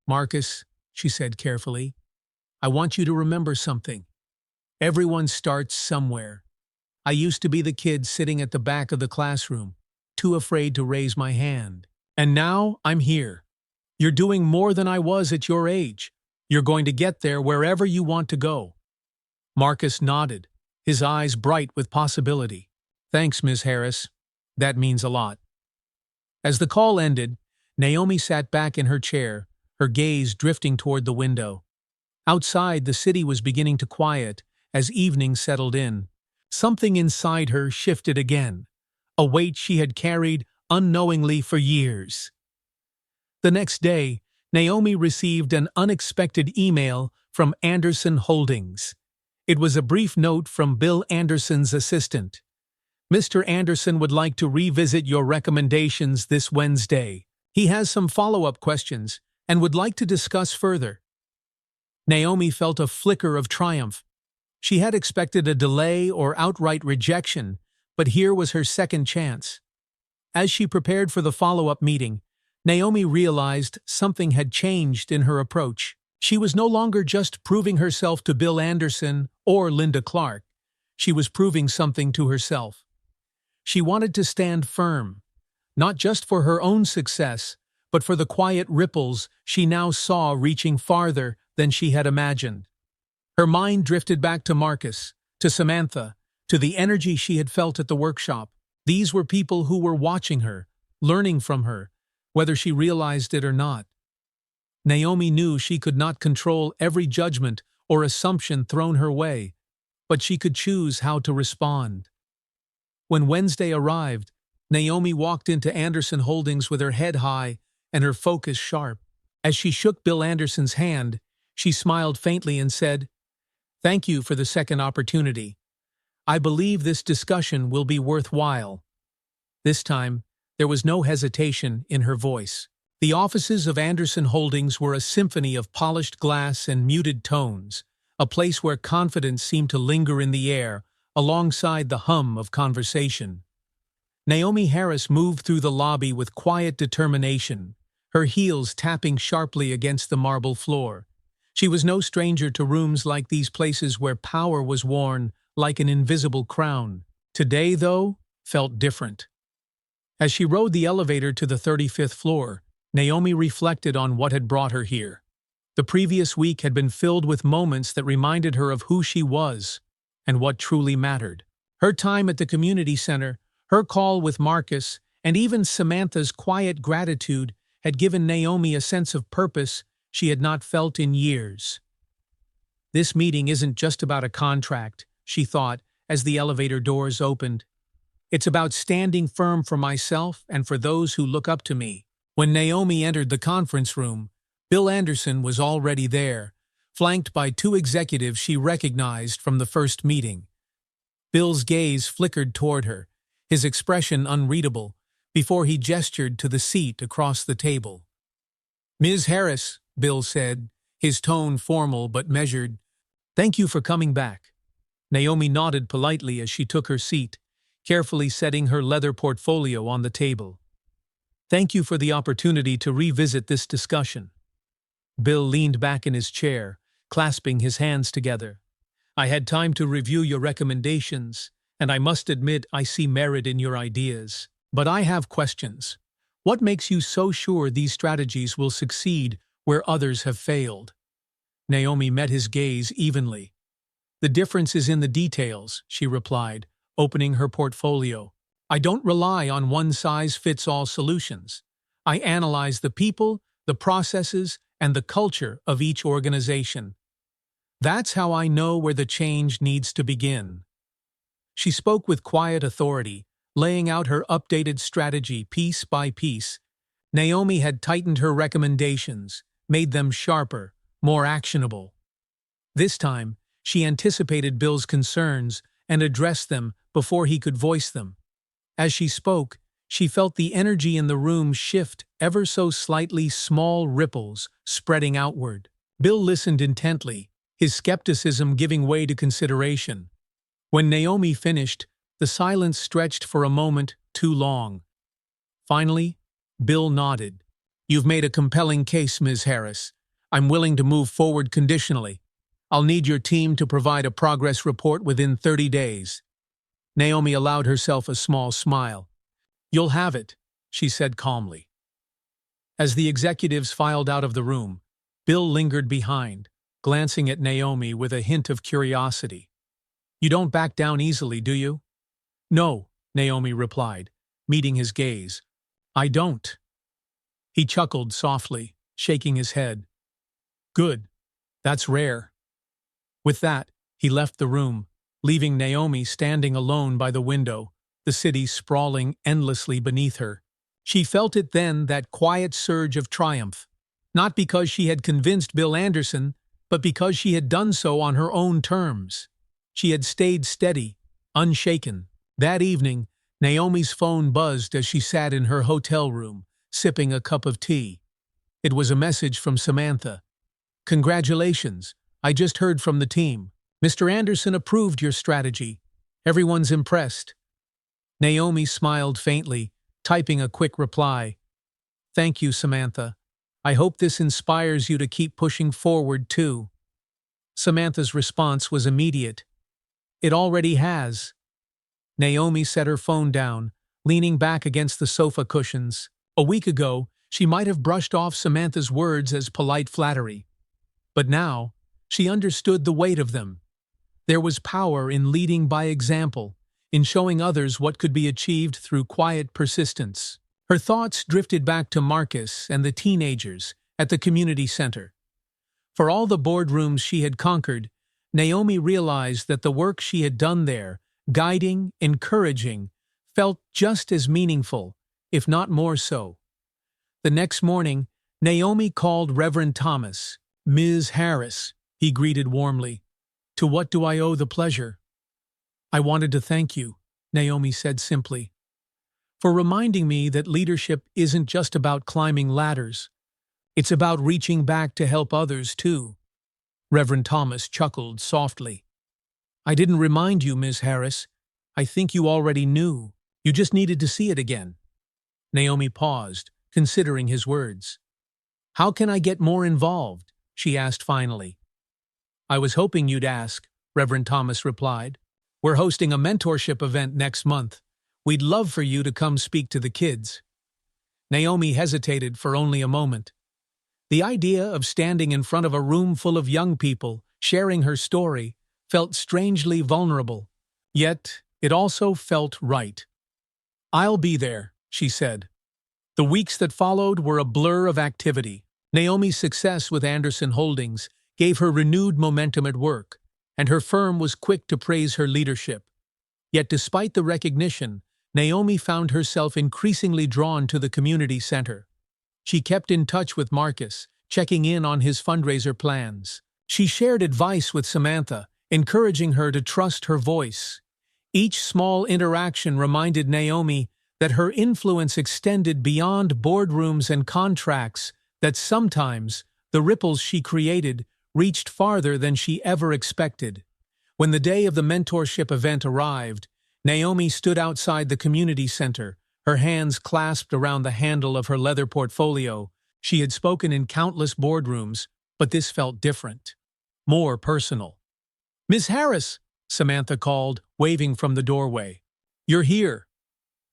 "Marcus," she said carefully, "I want you to remember something. Everyone starts somewhere. I used to be the kid sitting at the back of the classroom, too afraid to raise my hand. And now I'm here. You're doing more than I was at your age. You're going to get there wherever you want to go." Marcus nodded, his eyes bright with possibility. "Thanks, Ms. Harris. That means a lot." As the call ended, Naomi sat back in her chair, her gaze drifting toward the window. Outside, the city was beginning to quiet as evening settled in. Something inside her shifted again, a weight she had carried unknowingly for years. The next day, Naomi received an unexpected email from Anderson Holdings. It was a brief note from Bill Anderson's assistant. "Mr. Anderson would like to revisit your recommendations this Wednesday. He has some follow-up questions and would like to discuss further." Naomi felt a flicker of triumph. She had expected a delay or outright rejection, but here was her second chance. As she prepared for the follow-up meeting, Naomi realized something had changed in her approach. She was no longer just proving herself to Bill Anderson or Linda Clark. She was proving something to herself. She wanted to stand firm, not just for her own success, but for the quiet ripples she now saw reaching farther than she had imagined. Her mind drifted back to Marcus, to Samantha, to the energy she had felt at the workshop. These were people who were watching her, learning from her, whether she realized it or not. Naomi knew she could not control every judgment or assumption thrown her way, but she could choose how to respond. When Wednesday arrived, Naomi walked into Anderson Holdings with her head high and her focus sharp. As she shook Bill Anderson's hand, she smiled faintly and said, "Thank you for the second opportunity. I believe this discussion will be worthwhile." This time, there was no hesitation in her voice. The offices of Anderson Holdings were a symphony of polished glass and muted tones, a place where confidence seemed to linger in the air, alongside the hum of conversation. Naomi Harris moved through the lobby with quiet determination, her heels tapping sharply against the marble floor. She was no stranger to rooms like these, places where power was worn like an invisible crown. Today, though, felt different. As she rode the elevator to the 35th floor, Naomi reflected on what had brought her here. The previous week had been filled with moments that reminded her of who she was and what truly mattered. Her time at the community center, her call with Marcus, and even Samantha's quiet gratitude had given Naomi a sense of purpose she had not felt in years. This meeting isn't just about a contract, she thought as the elevator doors opened. It's about standing firm for myself and for those who look up to me. When Naomi entered the conference room, Bill Anderson was already there, flanked by two executives she recognized from the first meeting. Bill's gaze flickered toward her, his expression unreadable, before he gestured to the seat across the table. "Ms. Harris," Bill said, his tone formal but measured, "thank you for coming back." Naomi nodded politely as she took her seat, carefully setting her leather portfolio on the table. "Thank you for the opportunity to revisit this discussion." Bill leaned back in his chair, clasping his hands together. "I had time to review your recommendations, and I must admit I see merit in your ideas. But I have questions. What makes you so sure these strategies will succeed where others have failed?" Naomi met his gaze evenly. "The difference is in the details," she replied, opening her portfolio. "I don't rely on one-size-fits-all solutions. I analyze the people, the processes, and the culture of each organization. That's how I know where the change needs to begin." She spoke with quiet authority, laying out her updated strategy piece by piece. Naomi had tightened her recommendations, made them sharper, more actionable. This time, she anticipated Bill's concerns and addressed them before he could voice them. As she spoke, she felt the energy in the room shift ever so slightly, small ripples spreading outward. Bill listened intently, his skepticism giving way to consideration. When Naomi finished, the silence stretched for a moment too long. Finally, Bill nodded. "You've made a compelling case, Ms. Harris. I'm willing to move forward conditionally. I'll need your team to provide a progress report within 30 days. Naomi allowed herself a small smile. "You'll have it," she said calmly. As the executives filed out of the room, Bill lingered behind, glancing at Naomi with a hint of curiosity. "You don't back down easily, do you?" "No," Naomi replied, meeting his gaze. "I don't." He chuckled softly, shaking his head. "Good. That's rare." With that, he left the room, leaving Naomi standing alone by the window, the city sprawling endlessly beneath her. She felt it then, that quiet surge of triumph, not because she had convinced Bill Anderson, but because she had done so on her own terms. She had stayed steady, unshaken. That evening, Naomi's phone buzzed as she sat in her hotel room, sipping a cup of tea. It was a message from Samantha. "Congratulations, I just heard from the team. Mr. Anderson approved your strategy. Everyone's impressed." Naomi smiled faintly, typing a quick reply. "Thank you, Samantha. I hope this inspires you to keep pushing forward, too." Samantha's response was immediate. "It already has." Naomi set her phone down, leaning back against the sofa cushions. A week ago, she might have brushed off Samantha's words as polite flattery. But now, she understood the weight of them. There was power in leading by example, in showing others what could be achieved through quiet persistence. Her thoughts drifted back to Marcus and the teenagers at the community center. For all the boardrooms she had conquered, Naomi realized that the work she had done there, guiding, encouraging, felt just as meaningful, if not more so. The next morning, Naomi called Reverend Thomas. "Ms. Harris," he greeted warmly. "To what do I owe the pleasure?" "I wanted to thank you," Naomi said simply. for reminding me that leadership isn't just about climbing ladders. It's about reaching back to help others, too. Reverend Thomas chuckled softly. I didn't remind you, Ms. Harris. I think you already knew. You just needed to see it again. Naomi paused, considering his words. How can I get more involved? She asked finally. I was hoping you'd ask, Reverend Thomas replied. We're hosting a mentorship event next month. We'd love for you to come speak to the kids. Naomi hesitated for only a moment. The idea of standing in front of a room full of young people, sharing her story, felt strangely vulnerable. Yet, it also felt right. I'll be there, she said. The weeks that followed were a blur of activity. Naomi's success with Anderson Holdings gave her renewed momentum at work, and her firm was quick to praise her leadership. Yet despite the recognition, Naomi found herself increasingly drawn to the community center. She kept in touch with Marcus, checking in on his fundraiser plans. She shared advice with Samantha, encouraging her to trust her voice. Each small interaction reminded Naomi that her influence extended beyond boardrooms and contracts, that sometimes the ripples she created reached farther than she ever expected. When the day of the mentorship event arrived, Naomi stood outside the community center, her hands clasped around the handle of her leather portfolio. She had spoken in countless boardrooms, but this felt different, more personal. Miss Harris, Samantha called, waving from the doorway. You're here.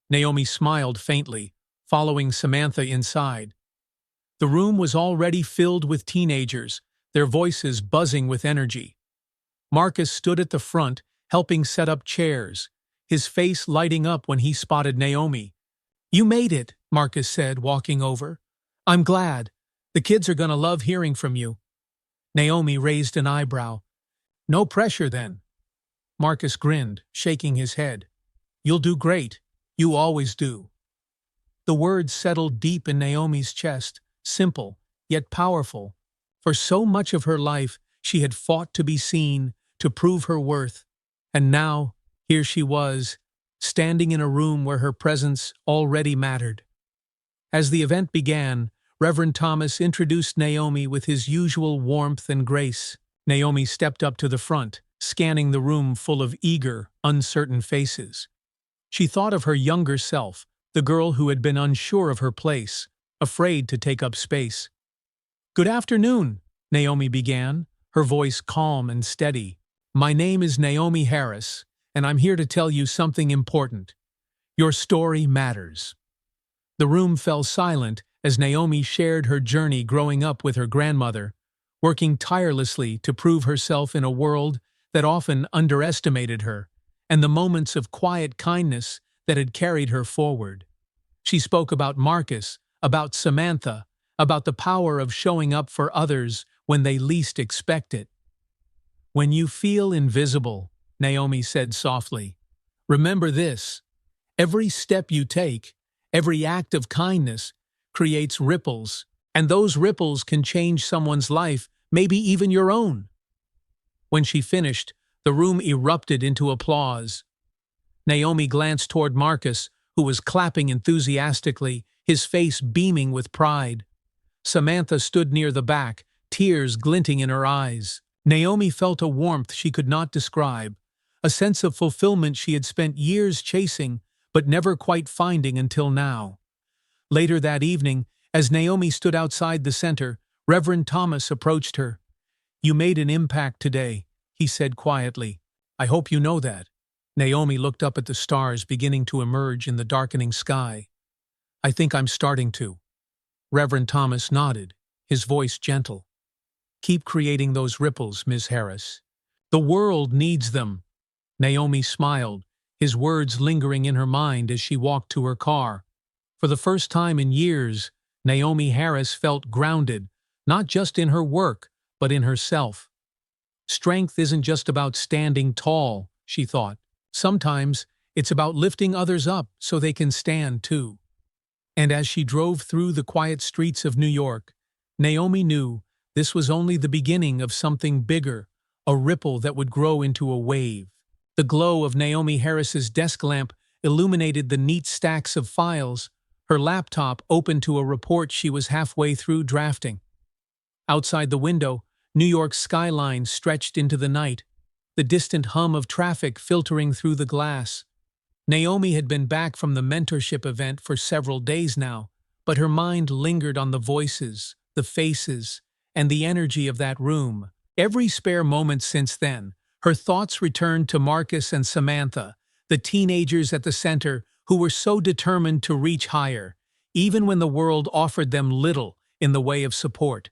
Naomi smiled faintly, following Samantha inside. The room was already filled with teenagers, their voices buzzing with energy. Marcus stood at the front, helping set up chairs, his face lighting up when he spotted Naomi. You made it, Marcus said, walking over. I'm glad. The kids are gonna love hearing from you. Naomi raised an eyebrow. No pressure, then. Marcus grinned, shaking his head. You'll do great. You always do. The words settled deep in Naomi's chest, simple, yet powerful. For so much of her life, she had fought to be seen, to prove her worth. And now, here she was, standing in a room where her presence already mattered. As the event began, Reverend Thomas introduced Naomi with his usual warmth and grace. Naomi stepped up to the front, scanning the room full of eager, uncertain faces. She thought of her younger self, the girl who had been unsure of her place, afraid to take up space. Good afternoon, Naomi began, her voice calm and steady. My name is Naomi Harris, and I'm here to tell you something important. Your story matters. The room fell silent as Naomi shared her journey growing up with her grandmother, working tirelessly to prove herself in a world that often underestimated her, and the moments of quiet kindness that had carried her forward. She spoke about Marcus, about Samantha, about the power of showing up for others when they least expect it. When you feel invisible, Naomi said softly, remember this. Every step you take, every act of kindness, creates ripples, and those ripples can change someone's life, maybe even your own. When she finished, the room erupted into applause. Naomi glanced toward Marcus, who was clapping enthusiastically, his face beaming with pride. Samantha stood near the back, tears glinting in her eyes. Naomi felt a warmth she could not describe, a sense of fulfillment she had spent years chasing but never quite finding until now. Later that evening, as Naomi stood outside the center, Reverend Thomas approached her. You made an impact today, he said quietly. I hope you know that. Naomi looked up at the stars beginning to emerge in the darkening sky. I think I'm starting to. Reverend Thomas nodded, his voice gentle. Keep creating those ripples, Miss Harris. The world needs them. Naomi smiled, his words lingering in her mind as she walked to her car. For the first time in years, Naomi Harris felt grounded, not just in her work, but in herself. Strength isn't just about standing tall, she thought. Sometimes it's about lifting others up so they can stand too. And as she drove through the quiet streets of New York, Naomi knew this was only the beginning of something bigger, a ripple that would grow into a wave. The glow of Naomi Harris's desk lamp illuminated the neat stacks of files, her laptop open to a report she was halfway through drafting. Outside the window, New York's skyline stretched into the night, the distant hum of traffic filtering through the glass. Naomi had been back from the mentorship event for several days now, but her mind lingered on the voices, the faces, and the energy of that room. Every spare moment since then, her thoughts returned to Marcus and Samantha, the teenagers at the center who were so determined to reach higher, even when the world offered them little in the way of support.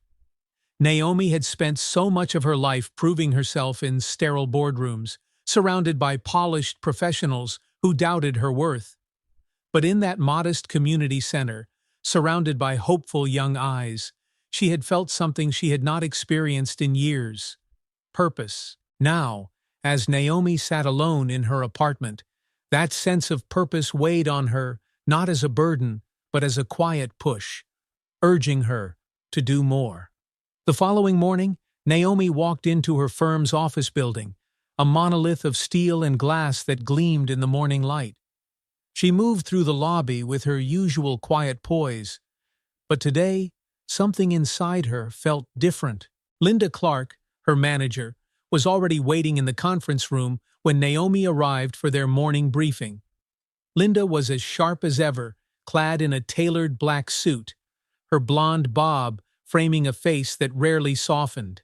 Naomi had spent so much of her life proving herself in sterile boardrooms, surrounded by polished professionals who doubted her worth. But in that modest community center, surrounded by hopeful young eyes, she had felt something she had not experienced in years: purpose. Now, as Naomi sat alone in her apartment, that sense of purpose weighed on her, not as a burden, but as a quiet push, urging her to do more. The following morning, Naomi walked into her firm's office building, a monolith of steel and glass that gleamed in the morning light. She moved through the lobby with her usual quiet poise, but today, something inside her felt different. Linda Clark, her manager, was already waiting in the conference room when Naomi arrived for their morning briefing. Linda was as sharp as ever, clad in a tailored black suit, her blonde bob framing a face that rarely softened.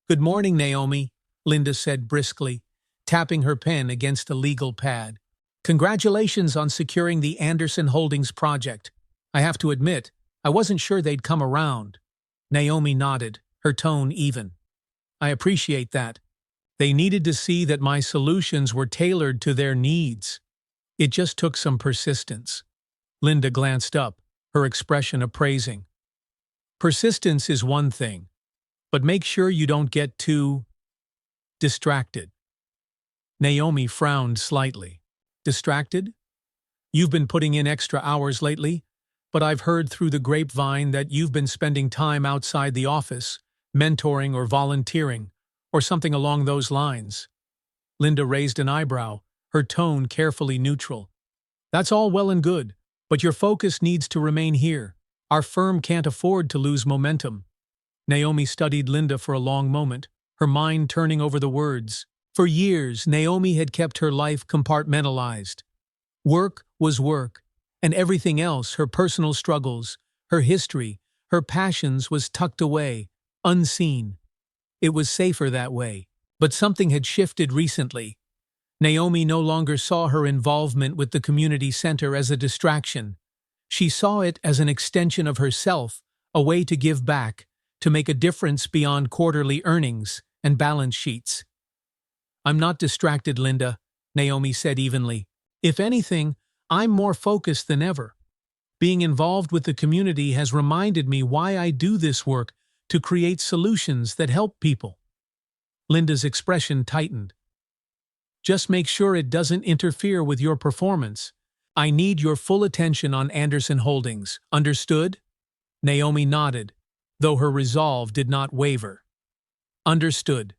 "Good morning, Naomi," Linda said briskly, tapping her pen against a legal pad. "Congratulations on securing the Anderson Holdings project. I have to admit, I wasn't sure they'd come around." Naomi nodded, her tone even. "I appreciate that. They needed to see that my solutions were tailored to their needs. It just took some persistence." Linda glanced up, her expression appraising. "Persistence is one thing, but make sure you don't get too distracted." Naomi frowned slightly. "Distracted? You've been putting in extra hours lately, but I've heard through the grapevine that you've been spending time outside the office, mentoring or volunteering, or something along those lines." Linda raised an eyebrow, her tone carefully neutral. "That's all well and good, but your focus needs to remain here. Our firm can't afford to lose momentum." Naomi studied Linda for a long moment, her mind turning over the words. For years, Naomi had kept her life compartmentalized. Work was work, and everything else, her personal struggles, her history, her passions, was tucked away, unseen. It was safer that way. But something had shifted recently. Naomi no longer saw her involvement with the community center as a distraction. She saw it as an extension of herself, a way to give back, to make a difference beyond quarterly earnings and balance sheets. "I'm not distracted, Linda," Naomi said evenly. "If anything, I'm more focused than ever. Being involved with the community has reminded me why I do this work, to create solutions that help people." Linda's expression tightened. "Just make sure it doesn't interfere with your performance. I need your full attention on Anderson Holdings. Understood?" Naomi nodded, though her resolve did not waver. "Understood."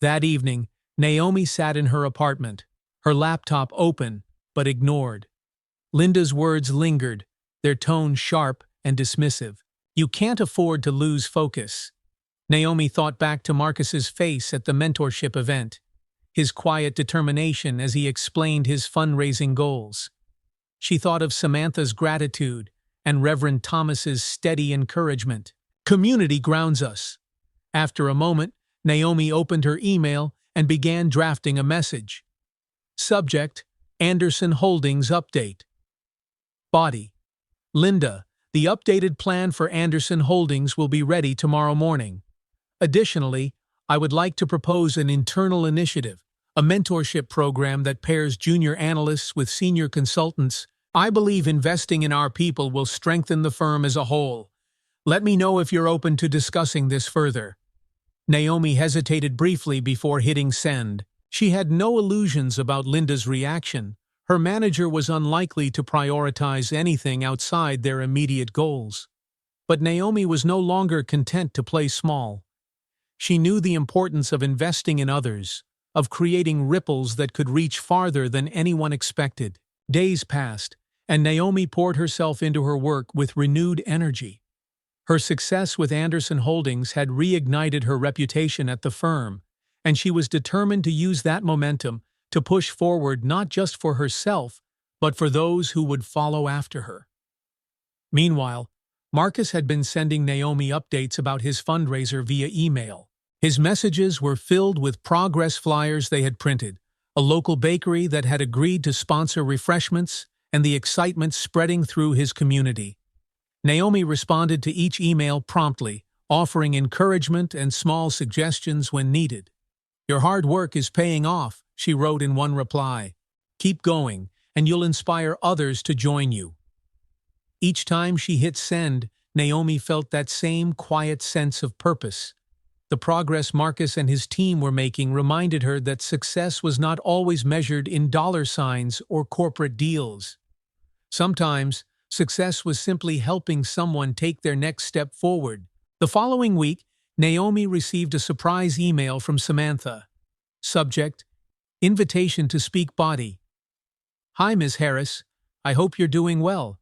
That evening, Naomi sat in her apartment, her laptop open but ignored. Linda's words lingered, their tone sharp and dismissive. "You can't afford to lose focus." Naomi thought back to Marcus's face at the mentorship event, his quiet determination as he explained his fundraising goals. She thought of Samantha's gratitude and Reverend Thomas's steady encouragement. "Community grounds us." After a moment, Naomi opened her email and began drafting a message. Subject: Anderson Holdings Update. Body: Linda, the updated plan for Anderson Holdings will be ready tomorrow morning. Additionally, I would like to propose an internal initiative, a mentorship program that pairs junior analysts with senior consultants. I believe investing in our people will strengthen the firm as a whole. Let me know if you're open to discussing this further." Naomi hesitated briefly before hitting send. She had no illusions about Linda's reaction. Her manager was unlikely to prioritize anything outside their immediate goals. But Naomi was no longer content to play small. She knew the importance of investing in others, of creating ripples that could reach farther than anyone expected. Days passed, and Naomi poured herself into her work with renewed energy. Her success with Anderson Holdings had reignited her reputation at the firm, and she was determined to use that momentum to push forward not just for herself, but for those who would follow after her. Meanwhile, Marcus had been sending Naomi updates about his fundraiser via email. His messages were filled with progress flyers they had printed, a local bakery that had agreed to sponsor refreshments, and the excitement spreading through his community. Naomi responded to each email promptly, offering encouragement and small suggestions when needed. "Your hard work is paying off," she wrote in one reply. "Keep going, and you'll inspire others to join you." Each time she hit send, Naomi felt that same quiet sense of purpose. The progress Marcus and his team were making reminded her that success was not always measured in dollar signs or corporate deals. Sometimes, success was simply helping someone take their next step forward. The following week, Naomi received a surprise email from Samantha. Subject: Invitation to speak body. "Hi, Ms. Harris. I hope you're doing well.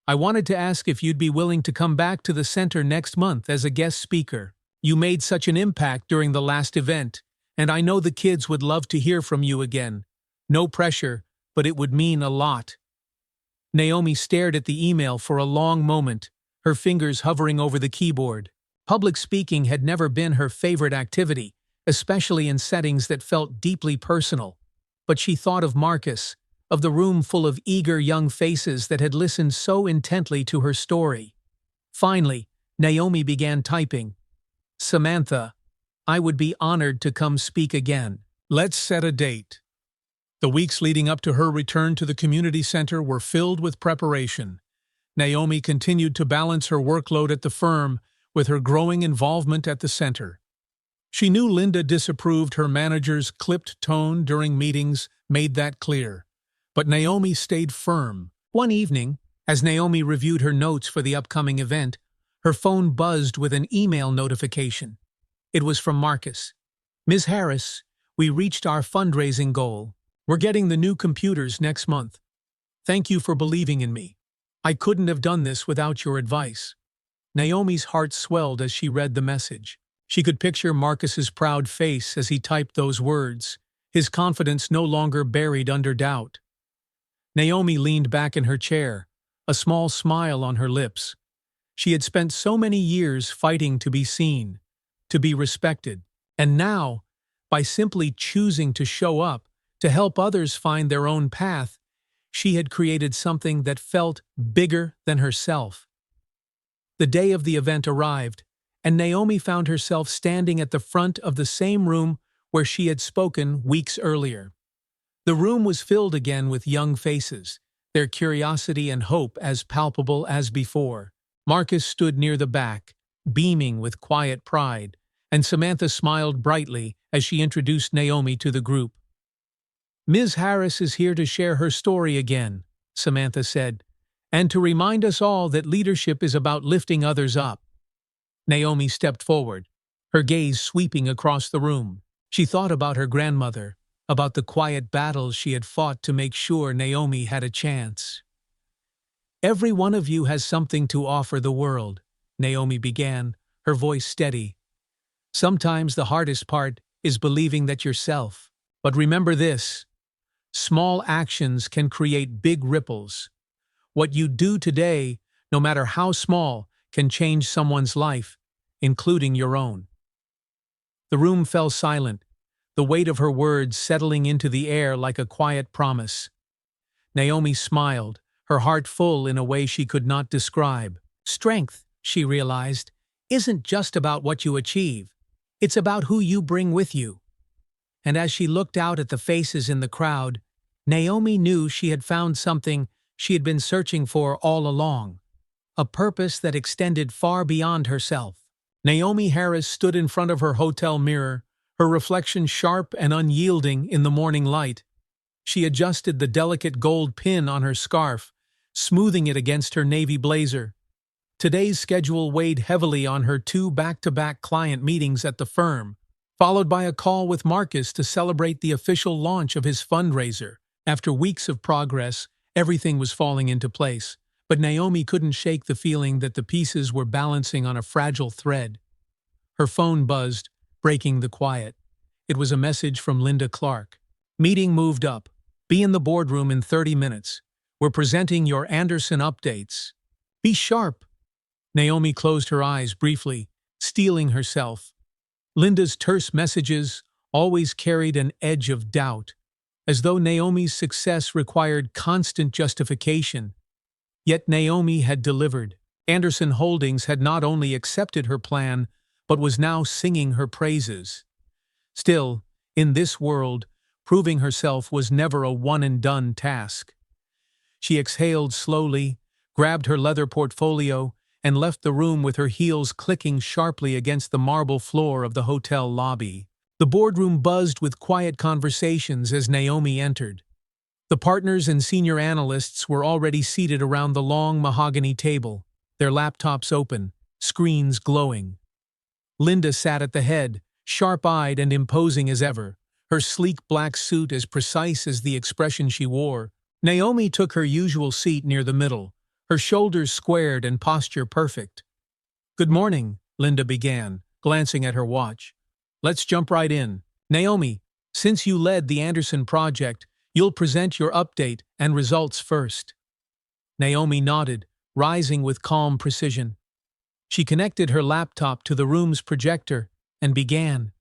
I wanted to ask if you'd be willing to come back to the center next month as a guest speaker. You made such an impact during the last event, and I know the kids would love to hear from you again. No pressure, but it would mean a lot." Naomi stared at the email for a long moment, her fingers hovering over the keyboard. Public speaking had never been her favorite activity, especially in settings that felt deeply personal. But she thought of Marcus, of the room full of eager young faces that had listened so intently to her story. Finally, Naomi began typing. "Samantha, I would be honored to come speak again. Let's set a date." The weeks leading up to her return to the community center were filled with preparation. Naomi continued to balance her workload at the firm with her growing involvement at the center. She knew Linda disapproved her manager's clipped tone during meetings made that clear. But Naomi stayed firm. One evening, as Naomi reviewed her notes for the upcoming event, her phone buzzed with an email notification. It was from Marcus. "Ms. Harris, we reached our fundraising goal. We're getting the new computers next month. Thank you for believing in me. I couldn't have done this without your advice." Naomi's heart swelled as she read the message. She could picture Marcus's proud face as he typed those words, his confidence no longer buried under doubt. Naomi leaned back in her chair, a small smile on her lips. She had spent so many years fighting to be seen, to be respected, and now, by simply choosing to show up, to help others find their own path, she had created something that felt bigger than herself. The day of the event arrived, and Naomi found herself standing at the front of the same room where she had spoken weeks earlier. The room was filled again with young faces, their curiosity and hope as palpable as before. Marcus stood near the back, beaming with quiet pride, and Samantha smiled brightly as she introduced Naomi to the group. "Ms. Harris is here to share her story again," Samantha said, "and to remind us all that leadership is about lifting others up." Naomi stepped forward, her gaze sweeping across the room. She thought about her grandmother, about the quiet battles she had fought to make sure Naomi had a chance. "Every one of you has something to offer the world," Naomi began, her voice steady. "Sometimes the hardest part is believing that yourself. But remember this: small actions can create big ripples. What you do today, no matter how small, can change someone's life, including your own." The room fell silent, the weight of her words settling into the air like a quiet promise. Naomi smiled, her heart full in a way she could not describe. Strength, she realized, isn't just about what you achieve. It's about who you bring with you. And as she looked out at the faces in the crowd, Naomi knew she had found something she had been searching for all along, a purpose that extended far beyond herself. Naomi Harris stood in front of her hotel mirror, her reflection sharp and unyielding in the morning light. She adjusted the delicate gold pin on her scarf, smoothing it against her navy blazer. Today's schedule weighed heavily on her 2 back-to-back client meetings at the firm, followed by a call with Marcus to celebrate the official launch of his fundraiser. After weeks of progress, everything was falling into place, but Naomi couldn't shake the feeling that the pieces were balancing on a fragile thread. Her phone buzzed, breaking the quiet. It was a message from Linda Clark. Meeting moved up. Be in the boardroom in 30 minutes. We're presenting your Anderson updates. Be sharp. Naomi closed her eyes briefly, steeling herself. Linda's terse messages always carried an edge of doubt, as though Naomi's success required constant justification. Yet Naomi had delivered. Anderson Holdings had not only accepted her plan, but was now singing her praises. Still, in this world, proving herself was never a one-and-done task. She exhaled slowly, grabbed her leather portfolio, and left the room with her heels clicking sharply against the marble floor of the hotel lobby. The boardroom buzzed with quiet conversations as Naomi entered. The partners and senior analysts were already seated around the long mahogany table, their laptops open, screens glowing. Linda sat at the head, sharp-eyed and imposing as ever, her sleek black suit as precise as the expression she wore. Naomi took her usual seat near the middle, her shoulders squared and posture perfect. "Good morning," Linda began, glancing at her watch. "Let's jump right in. Naomi, since you led the Anderson project, you'll present your update and results first." Naomi nodded, rising with calm precision. She connected her laptop to the room's projector and began.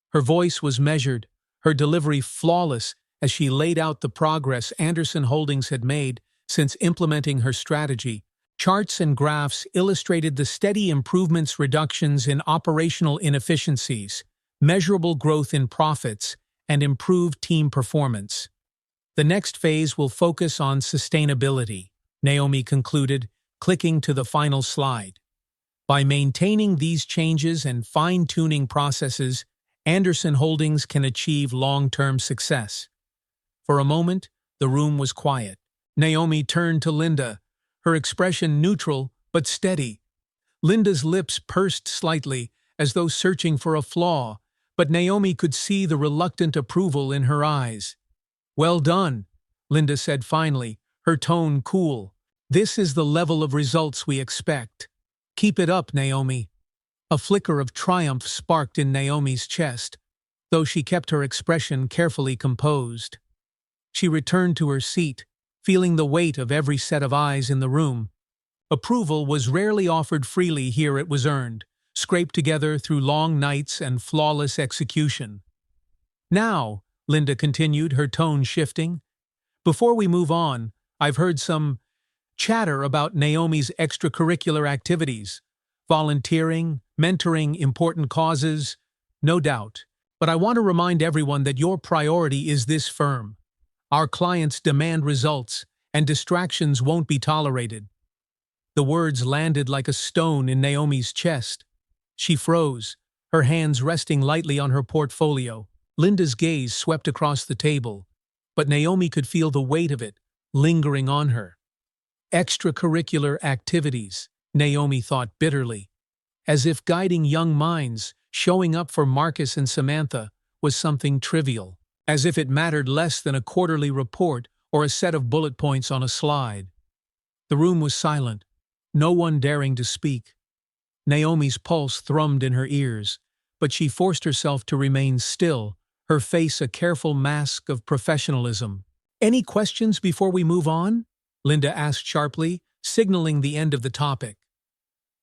Her voice was measured, her delivery flawless as she laid out the progress Anderson Holdings had made since implementing her strategy. Charts and graphs illustrated the steady improvements, reductions in operational inefficiencies, measurable growth in profits, and improved team performance. "The next phase will focus on sustainability," Naomi concluded, clicking to the final slide. "By maintaining these changes and fine-tuning processes, Anderson Holdings can achieve long-term success." For a moment, the room was quiet. Naomi turned to Linda, her expression neutral but steady. Linda's lips pursed slightly, as though searching for a flaw, but Naomi could see the reluctant approval in her eyes. "Well done," Linda said finally, her tone cool. "This is the level of results we expect. Keep it up, Naomi." A flicker of triumph sparked in Naomi's chest, though she kept her expression carefully composed. She returned to her seat, feeling the weight of every set of eyes in the room. Approval was rarely offered freely here, it was earned, scraped together through long nights and flawless execution. "Now," Linda continued, her tone shifting, "before we move on, I've heard some chatter about Naomi's extracurricular activities, volunteering, mentoring important causes, no doubt. But I want to remind everyone that your priority is this firm. Our clients demand results, and distractions won't be tolerated." The words landed like a stone in Naomi's chest. She froze, her hands resting lightly on her portfolio. Linda's gaze swept across the table, but Naomi could feel the weight of it lingering on her. Extracurricular activities, Naomi thought bitterly, as if guiding young minds, showing up for Marcus and Samantha, was something trivial, as if it mattered less than a quarterly report or a set of bullet points on a slide. The room was silent, no one daring to speak. Naomi's pulse thrummed in her ears, but she forced herself to remain still, her face a careful mask of professionalism. "Any questions before we move on?" Linda asked sharply, signaling the end of the topic.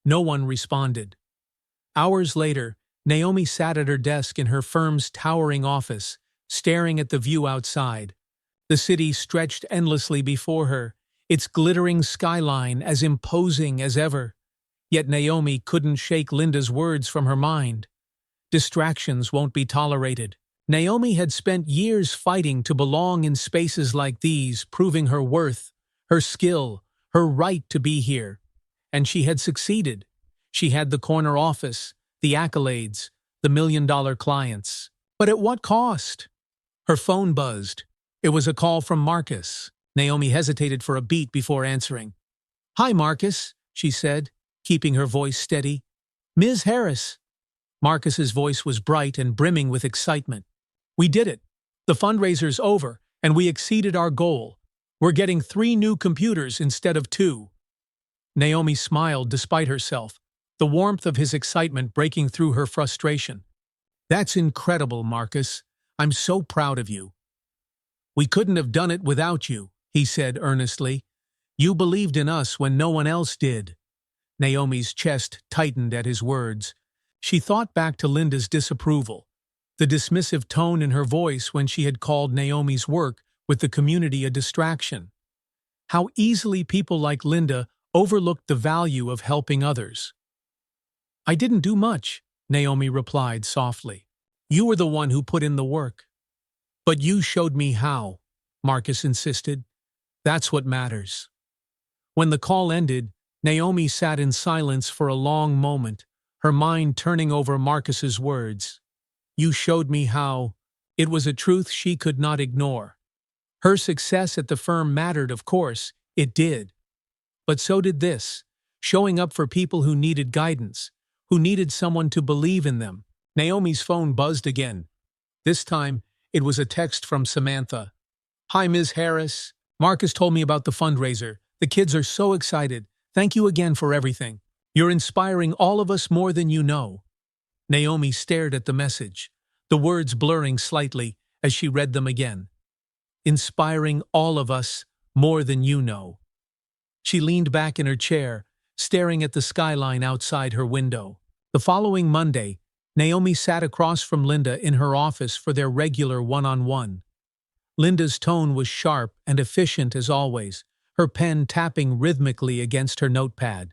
No one responded. Hours later, Naomi sat at her desk in her firm's towering office, staring at the view outside. The city stretched endlessly before her, its glittering skyline as imposing as ever. Yet Naomi couldn't shake Linda's words from her mind. Distractions won't be tolerated. Naomi had spent years fighting to belong in spaces like these, proving her worth, her skill, her right to be here. And she had succeeded. She had the corner office, the accolades, the million-dollar clients. But at what cost? Her phone buzzed. It was a call from Marcus. Naomi hesitated for a beat before answering. "Hi, Marcus," she said, keeping her voice steady. "Ms. Harris." Marcus's voice was bright and brimming with excitement. "We did it. The fundraiser's over, And we exceeded our goal. We're getting 3 new computers instead of 2. Naomi smiled despite herself, the warmth of his excitement breaking through her frustration. That's incredible, Marcus. I'm so proud of you. We couldn't have done it without you, he said earnestly. You believed in us when no one else did. Naomi's chest tightened at his words. She thought back to Linda's disapproval, the dismissive tone in her voice when she had called Naomi's work with the community a distraction. How easily people like Linda overlooked the value of helping others. I didn't do much, Naomi replied softly. You were the one who put in the work. But you showed me how, Marcus insisted. That's what matters. When the call ended, Naomi sat in silence for a long moment, her mind turning over Marcus's words. You showed me how. It was a truth she could not ignore. Her success at the firm mattered, of course, it did. But so did this, showing up for people who needed guidance, who needed someone to believe in them. Naomi's phone buzzed again. This time, it was a text from Samantha. Hi, Ms. Harris. Marcus told me about the fundraiser. The kids are so excited. Thank you again for everything. You're inspiring all of us more than you know. Naomi stared at the message, the words blurring slightly as she read them again. Inspiring all of us more than you know. She leaned back in her chair, staring at the skyline outside her window. The following Monday, Naomi sat across from Linda in her office for their regular one-on-one. Linda's tone was sharp and efficient as always, her pen tapping rhythmically against her notepad.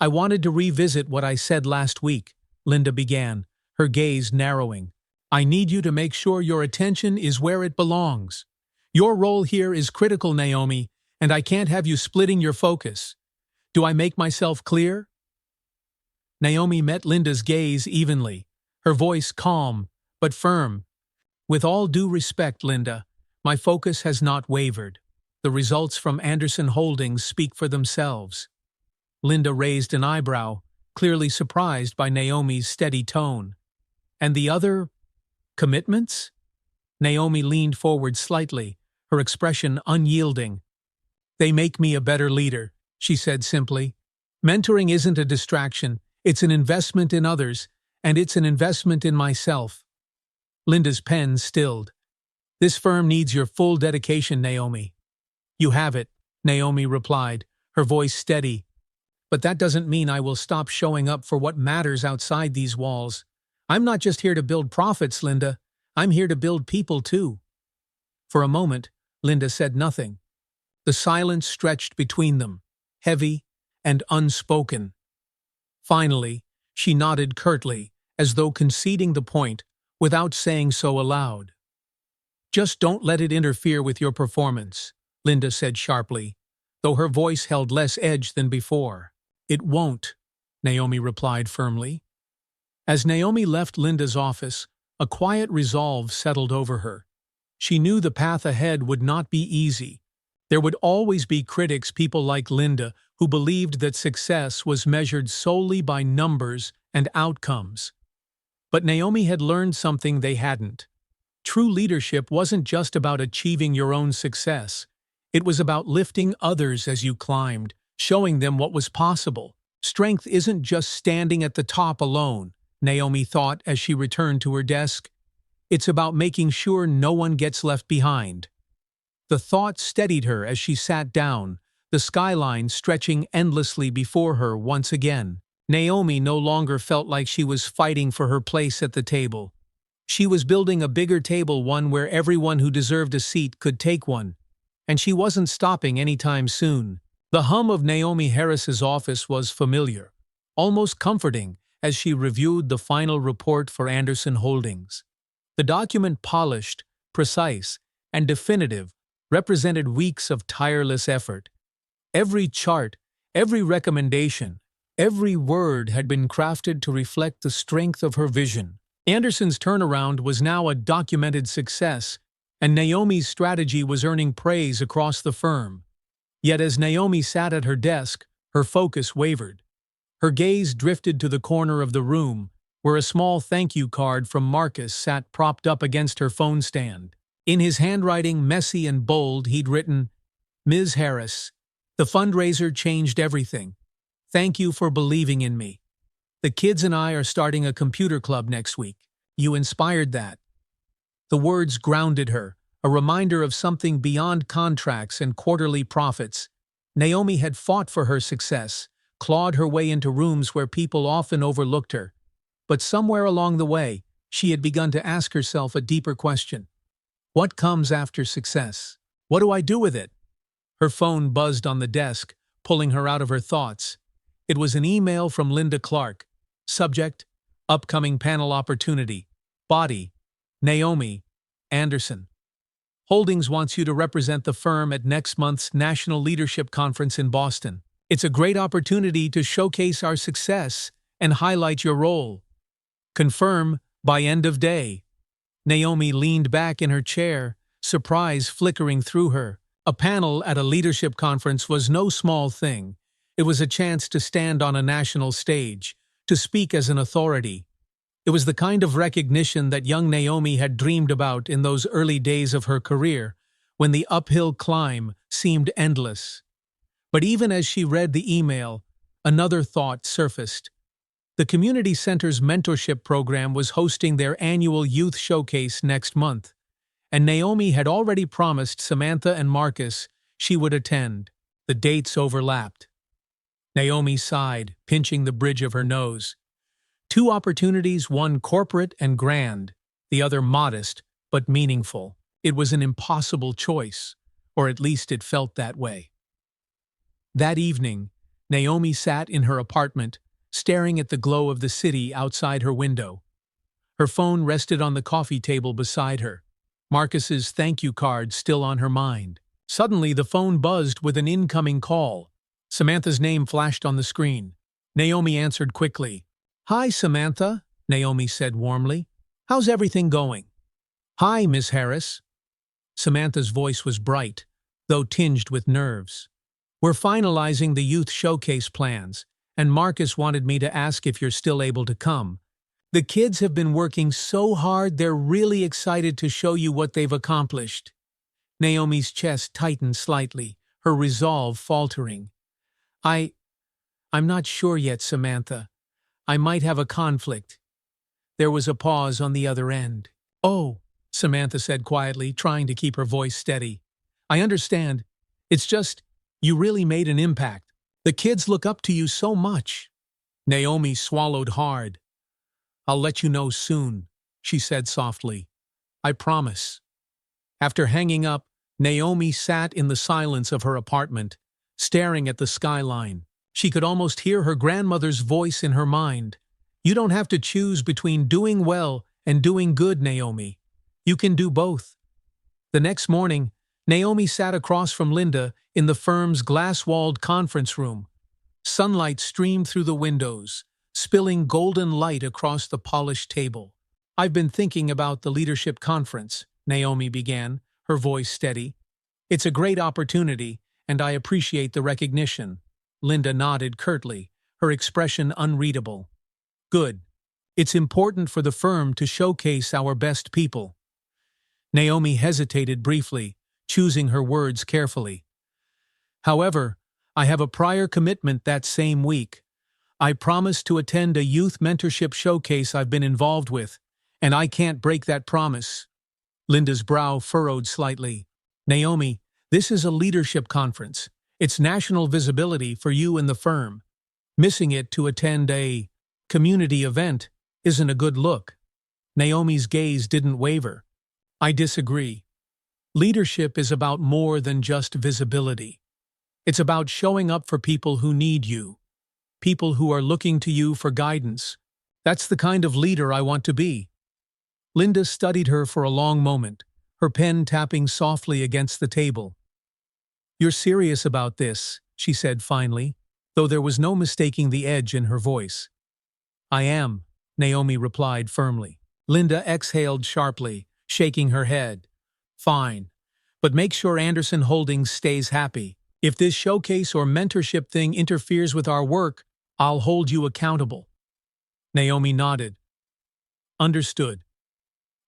I wanted to revisit what I said last week, Linda began, her gaze narrowing. I need you to make sure your attention is where it belongs. Your role here is critical, Naomi, and I can't have you splitting your focus. Do I make myself clear? Naomi met Linda's gaze evenly, her voice calm, but firm. With all due respect, Linda, my focus has not wavered. The results from Anderson Holdings speak for themselves. Linda raised an eyebrow, clearly surprised by Naomi's steady tone. And the other commitments? Naomi leaned forward slightly, her expression unyielding. They make me a better leader, she said simply. Mentoring isn't a distraction, it's an investment in others, and it's an investment in myself. Linda's pen stilled. This firm needs your full dedication, Naomi. You have it, Naomi replied, her voice steady. But that doesn't mean I will stop showing up for what matters outside these walls. I'm not just here to build profits, Linda. I'm here to build people too. For a moment, Linda said nothing. The silence stretched between them, heavy and unspoken. Finally, she nodded curtly, as though conceding the point, without saying so aloud. Just don't let it interfere with your performance, Linda said sharply, though her voice held less edge than before. It won't, Naomi replied firmly. As Naomi left Linda's office, a quiet resolve settled over her. She knew the path ahead would not be easy. There would always be critics, people like Linda, who believed that success was measured solely by numbers and outcomes. But Naomi had learned something they hadn't. True leadership wasn't just about achieving your own success. It was about lifting others as you climbed, showing them what was possible. Strength isn't just standing at the top alone, Naomi thought as she returned to her desk. It's about making sure no one gets left behind. The thought steadied her as she sat down, the skyline stretching endlessly before her once again. Naomi no longer felt like she was fighting for her place at the table. She was building a bigger table, one where everyone who deserved a seat could take one. And she wasn't stopping anytime soon. The hum of Naomi Harris's office was familiar, almost comforting, as she reviewed the final report for Anderson Holdings. The document, polished, precise, and definitive, represented weeks of tireless effort. Every chart, every recommendation, every word had been crafted to reflect the strength of her vision. Anderson's turnaround was now a documented success, and Naomi's strategy was earning praise across the firm. Yet as Naomi sat at her desk, her focus wavered. Her gaze drifted to the corner of the room, where a small thank you card from Marcus sat propped up against her phone stand. In his handwriting, messy and bold, he'd written, "Ms. Harris, the fundraiser changed everything. Thank you for believing in me. The kids and I are starting a computer club next week. You inspired that." The words grounded her, a reminder of something beyond contracts and quarterly profits. Naomi had fought for her success, clawed her way into rooms where people often overlooked her. But somewhere along the way, she had begun to ask herself a deeper question. What comes after success? What do I do with it? Her phone buzzed on the desk, pulling her out of her thoughts. It was an email from Linda Clark. Subject: Upcoming panel opportunity. Body: Naomi Anderson. Holdings wants you to represent the firm at next month's National Leadership Conference in Boston. It's a great opportunity to showcase our success and highlight your role. Confirm by end of day. Naomi leaned back in her chair, surprise flickering through her. A panel at a leadership conference was no small thing. It was a chance to stand on a national stage, to speak as an authority. It was the kind of recognition that young Naomi had dreamed about in those early days of her career, when the uphill climb seemed endless. But even as she read the email, another thought surfaced. The community center's mentorship program was hosting their annual youth showcase next month, and Naomi had already promised Samantha and Marcus she would attend. The dates overlapped. Naomi sighed, pinching the bridge of her nose. Two opportunities, one corporate and grand, the other modest but meaningful. It was an impossible choice, or at least it felt that way. That evening, Naomi sat in her apartment, staring at the glow of the city outside her window. Her phone rested on the coffee table beside her, Marcus's thank you card still on her mind. Suddenly, the phone buzzed with an incoming call. Samantha's name flashed on the screen. Naomi answered quickly. "Hi, Samantha," Naomi said warmly. "How's everything going?" "Hi, Miss Harris." Samantha's voice was bright, though tinged with nerves. "We're finalizing the youth showcase plans, and Marcus wanted me to ask if you're still able to come. The kids have been working so hard they're really excited to show you what they've accomplished." Naomi's chest tightened slightly, her resolve faltering. I'm not sure yet, Samantha. I might have a conflict." There was a pause on the other end. "Oh," Samantha said quietly, trying to keep her voice steady. "I understand. It's just, you really made an impact. The kids look up to you so much." Naomi swallowed hard. "I'll let you know soon," she said softly. "I promise." After hanging up, Naomi sat in the silence of her apartment, staring at the skyline. She could almost hear her grandmother's voice in her mind. "You don't have to choose between doing well and doing good, Naomi. You can do both." The next morning, Naomi sat across from Linda in the firm's glass-walled conference room. Sunlight streamed through the windows, spilling golden light across the polished table. "I've been thinking about the leadership conference," Naomi began, her voice steady. "It's a great opportunity, and I appreciate the recognition." Linda nodded curtly, her expression unreadable. "Good. It's important for the firm to showcase our best people." Naomi hesitated briefly, choosing her words carefully. "However, I have a prior commitment that same week. I promised to attend a youth mentorship showcase I've been involved with, and I can't break that promise." Linda's brow furrowed slightly. "Naomi, this is a leadership conference. It's national visibility for you and the firm. Missing it to attend a community event isn't a good look." Naomi's gaze didn't waver. "I disagree. Leadership is about more than just visibility. It's about showing up for people who need you, people who are looking to you for guidance. That's the kind of leader I want to be." Linda studied her for a long moment, her pen tapping softly against the table. "You're serious about this," she said finally, though there was no mistaking the edge in her voice. "I am," Naomi replied firmly. Linda exhaled sharply, shaking her head. "Fine. But make sure Anderson Holdings stays happy. If this showcase or mentorship thing interferes with our work, I'll hold you accountable." Naomi nodded. "Understood."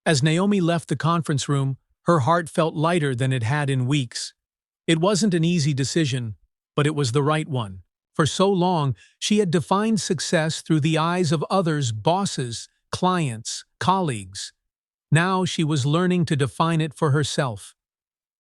As Naomi left the conference room, Her heart felt lighter than it had in weeks. It wasn't an easy decision, but it was the right one. For so long, she had defined success through the eyes of others, bosses, clients, colleagues. Now she was learning to define it for herself.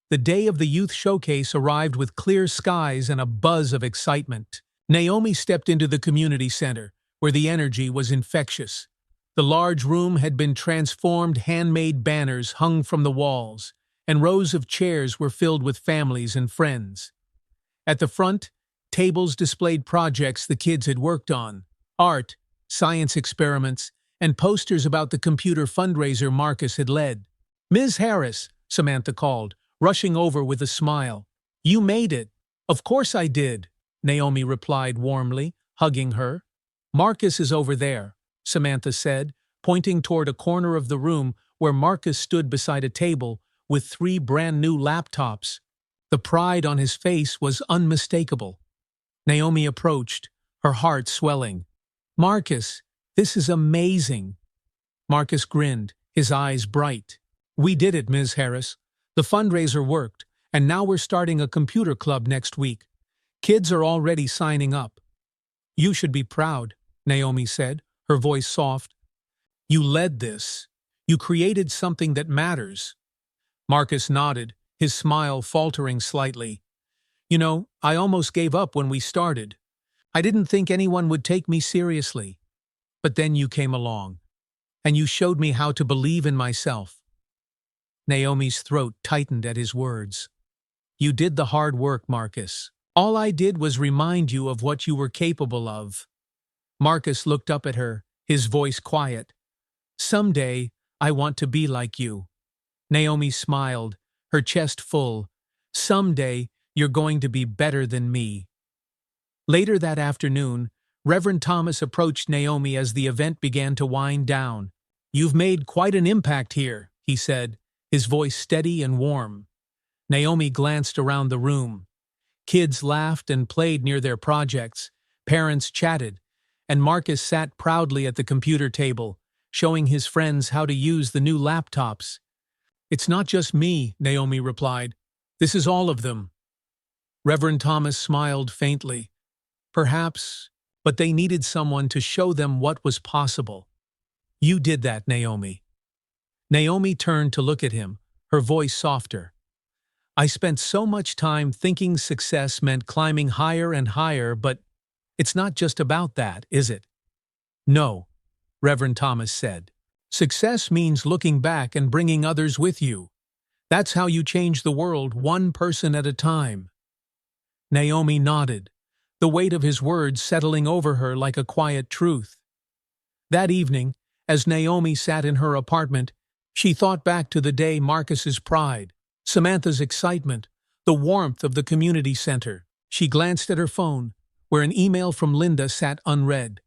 The day of the youth showcase arrived with clear skies and a buzz of excitement. Naomi stepped into the community center, where the energy was infectious. The large room had been transformed, handmade banners hung from the walls, and rows of chairs were filled with families and friends. At the front, tables displayed projects the kids had worked on, art, science experiments, and posters about the computer fundraiser Marcus had led. "Ms. Harris," Samantha called, rushing over with a smile. "You made it." "Of course I did," Naomi replied warmly, hugging her. "Marcus is over there," Samantha said, pointing toward a corner of the room where Marcus stood beside a table with 3 brand-new laptops. The pride on his face was unmistakable. Naomi approached, her heart swelling. "Marcus, this is amazing." Marcus grinned, his eyes bright. "We did it, Ms. Harris. The fundraiser worked, and now we're starting a computer club next week. Kids are already signing up." "You should be proud," Naomi said, her voice soft. "You led this. You created something that matters." Marcus nodded, his smile faltering slightly. "You know, I almost gave up when we started. I didn't think anyone would take me seriously. But then you came along, and you showed me how to believe in myself." Naomi's throat tightened at his words. "You did the hard work, Marcus. All I did was remind you of what you were capable of." Marcus looked up at her, his voice quiet. "Someday, I want to be like you." Naomi smiled, her chest full. "Someday, you're going to be better than me." Later that afternoon, Reverend Thomas approached Naomi as the event began to wind down. "You've made quite an impact here," he said, his voice steady and warm. Naomi glanced around the room. Kids laughed and played near their projects, parents chatted, and Marcus sat proudly at the computer table, showing his friends how to use the new laptops. "It's not just me," Naomi replied. "This is all of them." Reverend Thomas smiled faintly. "Perhaps, but they needed someone to show them what was possible. You did that, Naomi." Naomi turned to look at him, her voice softer. "I spent so much time thinking success meant climbing higher and higher, but it's not just about that, is it?" "No," Reverend Thomas said. "Success means looking back and bringing others with you. That's how you change the world, one person at a time." Naomi nodded, the weight of his words settling over her like a quiet truth. That evening, as Naomi sat in her apartment, she thought back to the day Marcus's pride, Samantha's excitement, the warmth of the community center. She glanced at her phone, where an email from Linda sat unread.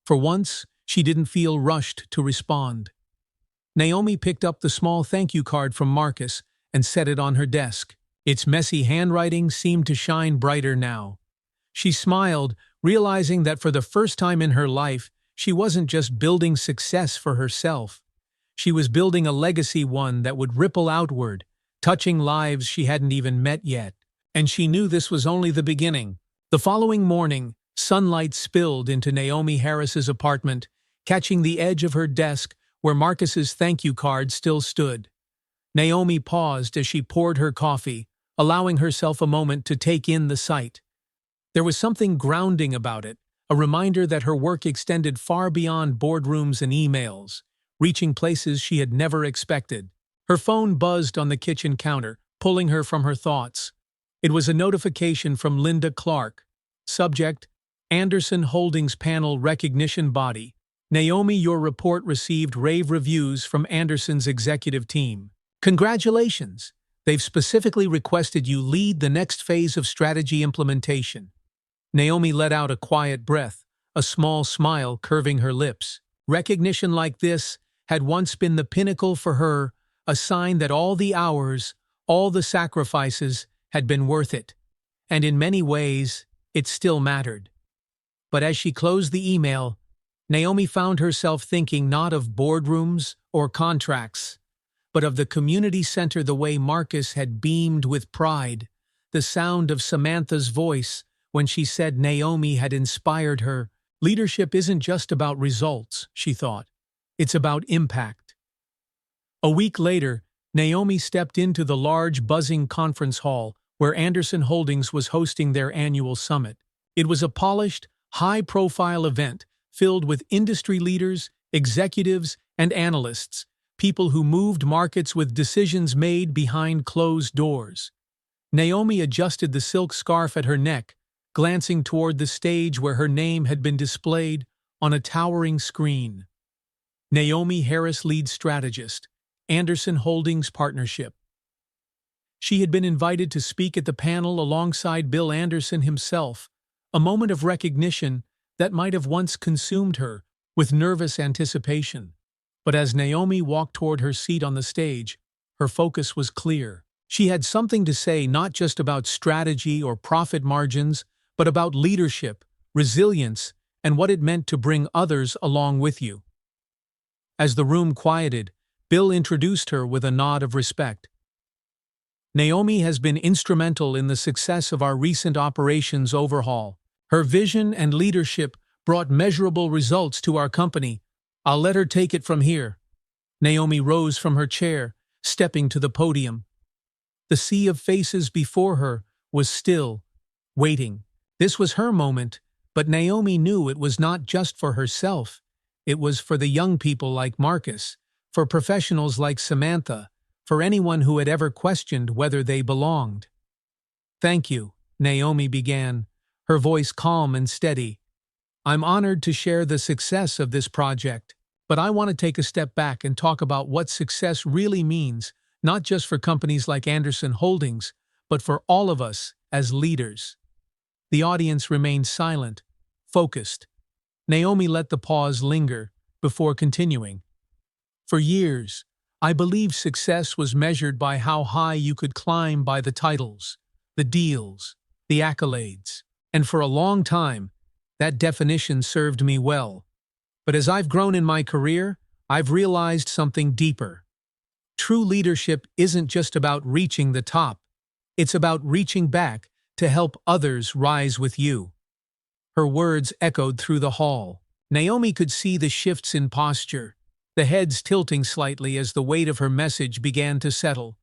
For once, she didn't feel rushed to respond. Naomi picked up the small thank you card from Marcus and set it on her desk. Its messy handwriting seemed to shine brighter now. She smiled, realizing that for the first time in her life, she wasn't just building success for herself. She was building a legacy, one that would ripple outward, touching lives she hadn't even met yet. And she knew this was only the beginning. The following morning, sunlight spilled into Naomi Harris's apartment, catching the edge of her desk where Marcus's thank you card still stood. Naomi paused as she poured her coffee, allowing herself a moment to take in the sight. There was something grounding about it, a reminder that her work extended far beyond boardrooms and emails, reaching places she had never expected. Her phone buzzed on the kitchen counter, pulling her from her thoughts. It was a notification from Linda Clark. Subject: Anderson Holdings Panel Recognition Body. "Naomi, your report received rave reviews from Anderson's executive team. Congratulations! They've specifically requested you lead the next phase of strategy implementation." Naomi let out a quiet breath, a small smile curving her lips. Recognition like this had once been the pinnacle for her, a sign that all the hours, all the sacrifices had been worth it. And in many ways, it still mattered. But as she closed the email, Naomi found herself thinking not of boardrooms or contracts, but of the community center the way Marcus had beamed with pride. The sound of Samantha's voice when she said Naomi had inspired her. Leadership isn't just about results, she thought. It's about impact. A week later, Naomi stepped into the large, buzzing conference hall where Anderson Holdings was hosting their annual summit. It was a polished, high-profile event filled with industry leaders, executives, and analysts, people who moved markets with decisions made behind closed doors. Naomi adjusted the silk scarf at her neck, glancing toward the stage where her name had been displayed on a towering screen. Naomi Harris, lead strategist, Anderson Holdings Partnership. She had been invited to speak at the panel alongside Bill Anderson himself, a moment of recognition that might have once consumed her with nervous anticipation. But as Naomi walked toward her seat on the stage, her focus was clear. She had something to say not just about strategy or profit margins, but about leadership, resilience, and what it meant to bring others along with you. As the room quieted, Bill introduced her with a nod of respect. Naomi has been instrumental in the success of our recent operations overhaul. Her vision and leadership brought measurable results to our company. I'll let her take it from here. Naomi rose from her chair, stepping to the podium. The sea of faces before her was still, waiting. This was her moment, but Naomi knew it was not just for herself. It was for the young people like Marcus, for professionals like Samantha, for anyone who had ever questioned whether they belonged. "Thank you," Naomi began, her voice calm and steady. "I'm honored to share the success of this project, but I want to take a step back and talk about what success really means, not just for companies like Anderson Holdings, but for all of us as leaders." The audience remained silent, focused. Naomi let the pause linger before continuing. "For years, I believed success was measured by how high you could climb by the titles, the deals, the accolades. And for a long time, that definition served me well. But as I've grown in my career, I've realized something deeper. True leadership isn't just about reaching the top. It's about reaching back to help others rise with you." Her words echoed through the hall. Naomi could see the shifts in posture, the heads tilting slightly as the weight of her message began to settle.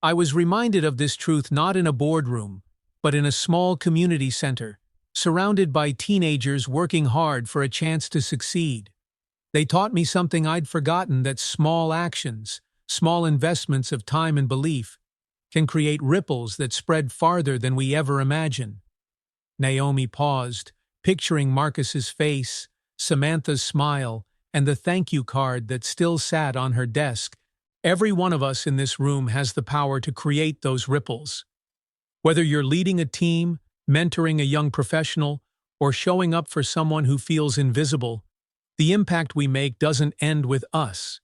"I was reminded of this truth not in a boardroom, but in a small community center, surrounded by teenagers working hard for a chance to succeed. They taught me something I'd forgotten, that small actions, small investments of time and belief, can create ripples that spread farther than we ever imagine." Naomi paused, picturing Marcus's face, Samantha's smile, and the thank you card that still sat on her desk. Every one of us in this room has the power to create those ripples. Whether you're leading a team, mentoring a young professional, or showing up for someone who feels invisible, the impact we make doesn't end with us.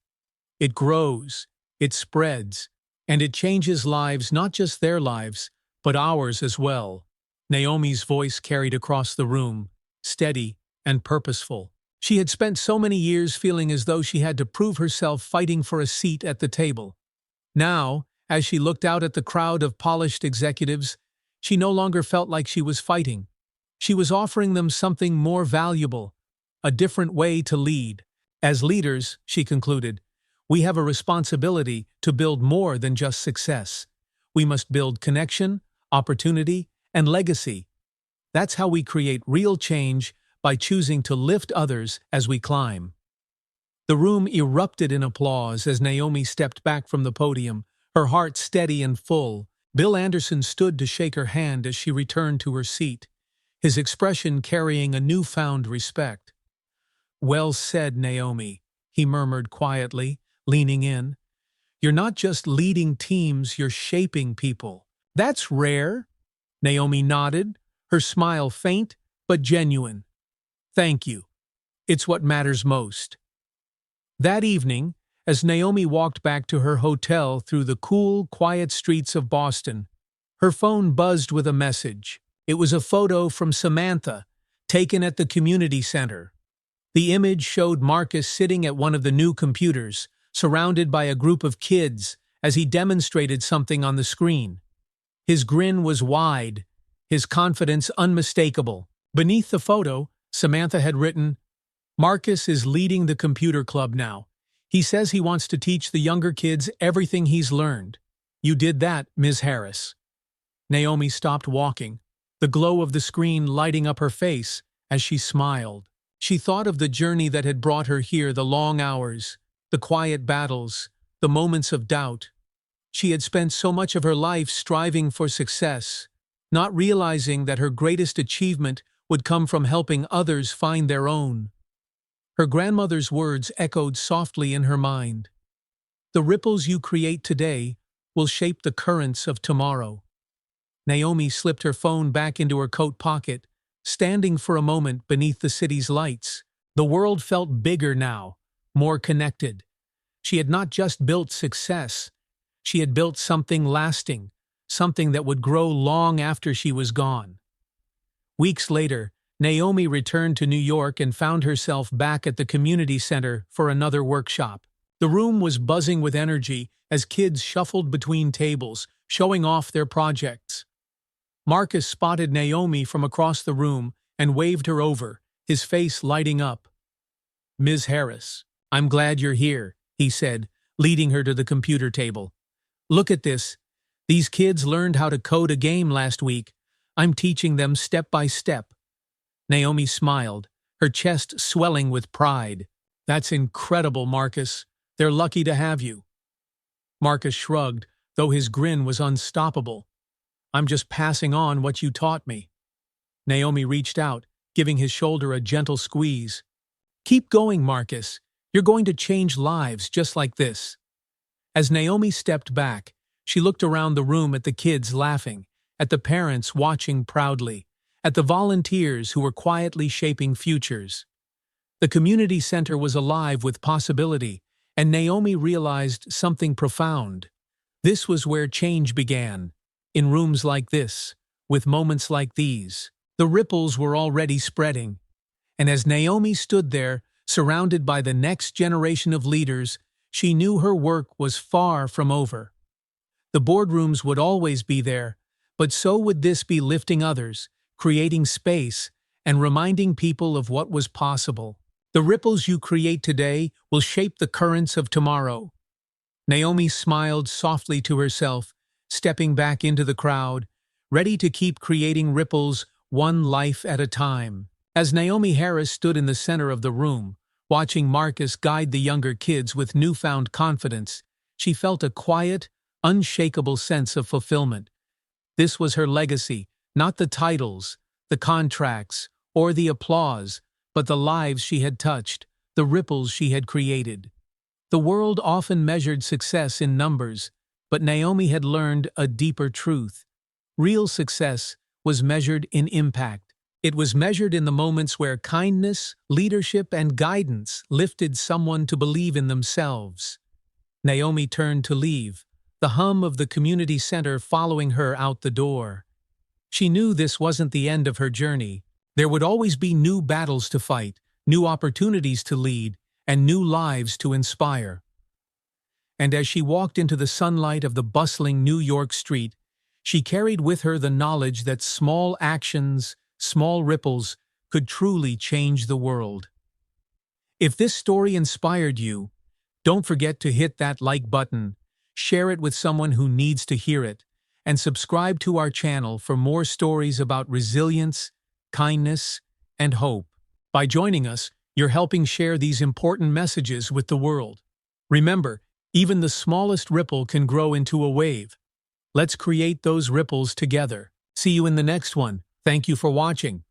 It grows, it spreads, and it changes lives, not just their lives, but ours as well. Naomi's voice carried across the room, steady and purposeful. She had spent so many years feeling as though she had to prove herself, fighting for a seat at the table. Now, as she looked out at the crowd of polished executives, she no longer felt like she was fighting. She was offering them something more valuable, a different way to lead. As leaders, she concluded, we have a responsibility to build more than just success. We must build connection, opportunity, and legacy. That's how we create real change, by choosing to lift others as we climb. The room erupted in applause as Naomi stepped back from the podium, her heart steady and full. Bill Anderson stood to shake her hand as she returned to her seat, his expression carrying a newfound respect. "Well said, Naomi," he murmured quietly, leaning in. "You're not just leading teams, you're shaping people." "That's rare." Naomi nodded, her smile faint but genuine. "Thank you. It's what matters most." That evening, as Naomi walked back to her hotel through the cool, quiet streets of Boston, her phone buzzed with a message. It was a photo from Samantha, taken at the community center. The image showed Marcus sitting at one of the new computers, surrounded by a group of kids as he demonstrated something on the screen. His grin was wide, his confidence unmistakable. Beneath the photo, Samantha had written, "Marcus is leading the computer club now. He says he wants to teach the younger kids everything he's learned. You did that, Ms. Harris." Naomi stopped walking, the glow of the screen lighting up her face as she smiled. She thought of the journey that had brought her here, the long hours, the quiet battles, the moments of doubt. She had spent so much of her life striving for success, not realizing that her greatest achievement would come from helping others find their own. Her grandmother's words echoed softly in her mind. "The ripples you create today will shape the currents of tomorrow." Naomi slipped her phone back into her coat pocket, standing for a moment beneath the city's lights. The world felt bigger now, more connected. She had not just built success, she had built something lasting, something that would grow long after she was gone. Weeks later, Naomi returned to New York and found herself back at the community center for another workshop. The room was buzzing with energy as kids shuffled between tables, showing off their projects. Marcus spotted Naomi from across the room and waved her over, his face lighting up. "Ms. Harris, I'm glad you're here," he said, leading her to the computer table. "Look at this. These kids learned how to code a game last week. I'm teaching them step by step." Naomi smiled, her chest swelling with pride. "That's incredible, Marcus. They're lucky to have you." Marcus shrugged, though his grin was unstoppable. "I'm just passing on what you taught me." Naomi reached out, giving his shoulder a gentle squeeze. "Keep going, Marcus. You're going to change lives just like this." As Naomi stepped back, she looked around the room at the kids laughing, at the parents watching proudly, at the volunteers who were quietly shaping futures. The community center was alive with possibility, and Naomi realized something profound. This was where change began, in rooms like this, with moments like these. The ripples were already spreading, and as Naomi stood there, surrounded by the next generation of leaders, she knew her work was far from over. The boardrooms would always be there, but so would this be, lifting others, creating space, and reminding people of what was possible. The ripples you create today will shape the currents of tomorrow. Naomi smiled softly to herself, stepping back into the crowd, ready to keep creating ripples one life at a time. As Naomi Harris stood in the center of the room, watching Marcus guide the younger kids with newfound confidence, she felt a quiet, unshakable sense of fulfillment. This was her legacy, not the titles, the contracts, or the applause, but the lives she had touched, the ripples she had created. The world often measured success in numbers, but Naomi had learned a deeper truth. Real success was measured in impact. It was measured in the moments where kindness, leadership, and guidance lifted someone to believe in themselves. Naomi turned to leave, the hum of the community center following her out the door. She knew this wasn't the end of her journey. There would always be new battles to fight, new opportunities to lead, and new lives to inspire. And as she walked into the sunlight of the bustling New York street, she carried with her the knowledge that small actions, small ripples, could truly change the world. If this story inspired you, don't forget to hit that like button, share it with someone who needs to hear it, and subscribe to our channel for more stories about resilience, kindness, and hope. By joining us, you're helping share these important messages with the world. Remember, even the smallest ripple can grow into a wave. Let's create those ripples together. See you in the next one. Thank you for watching.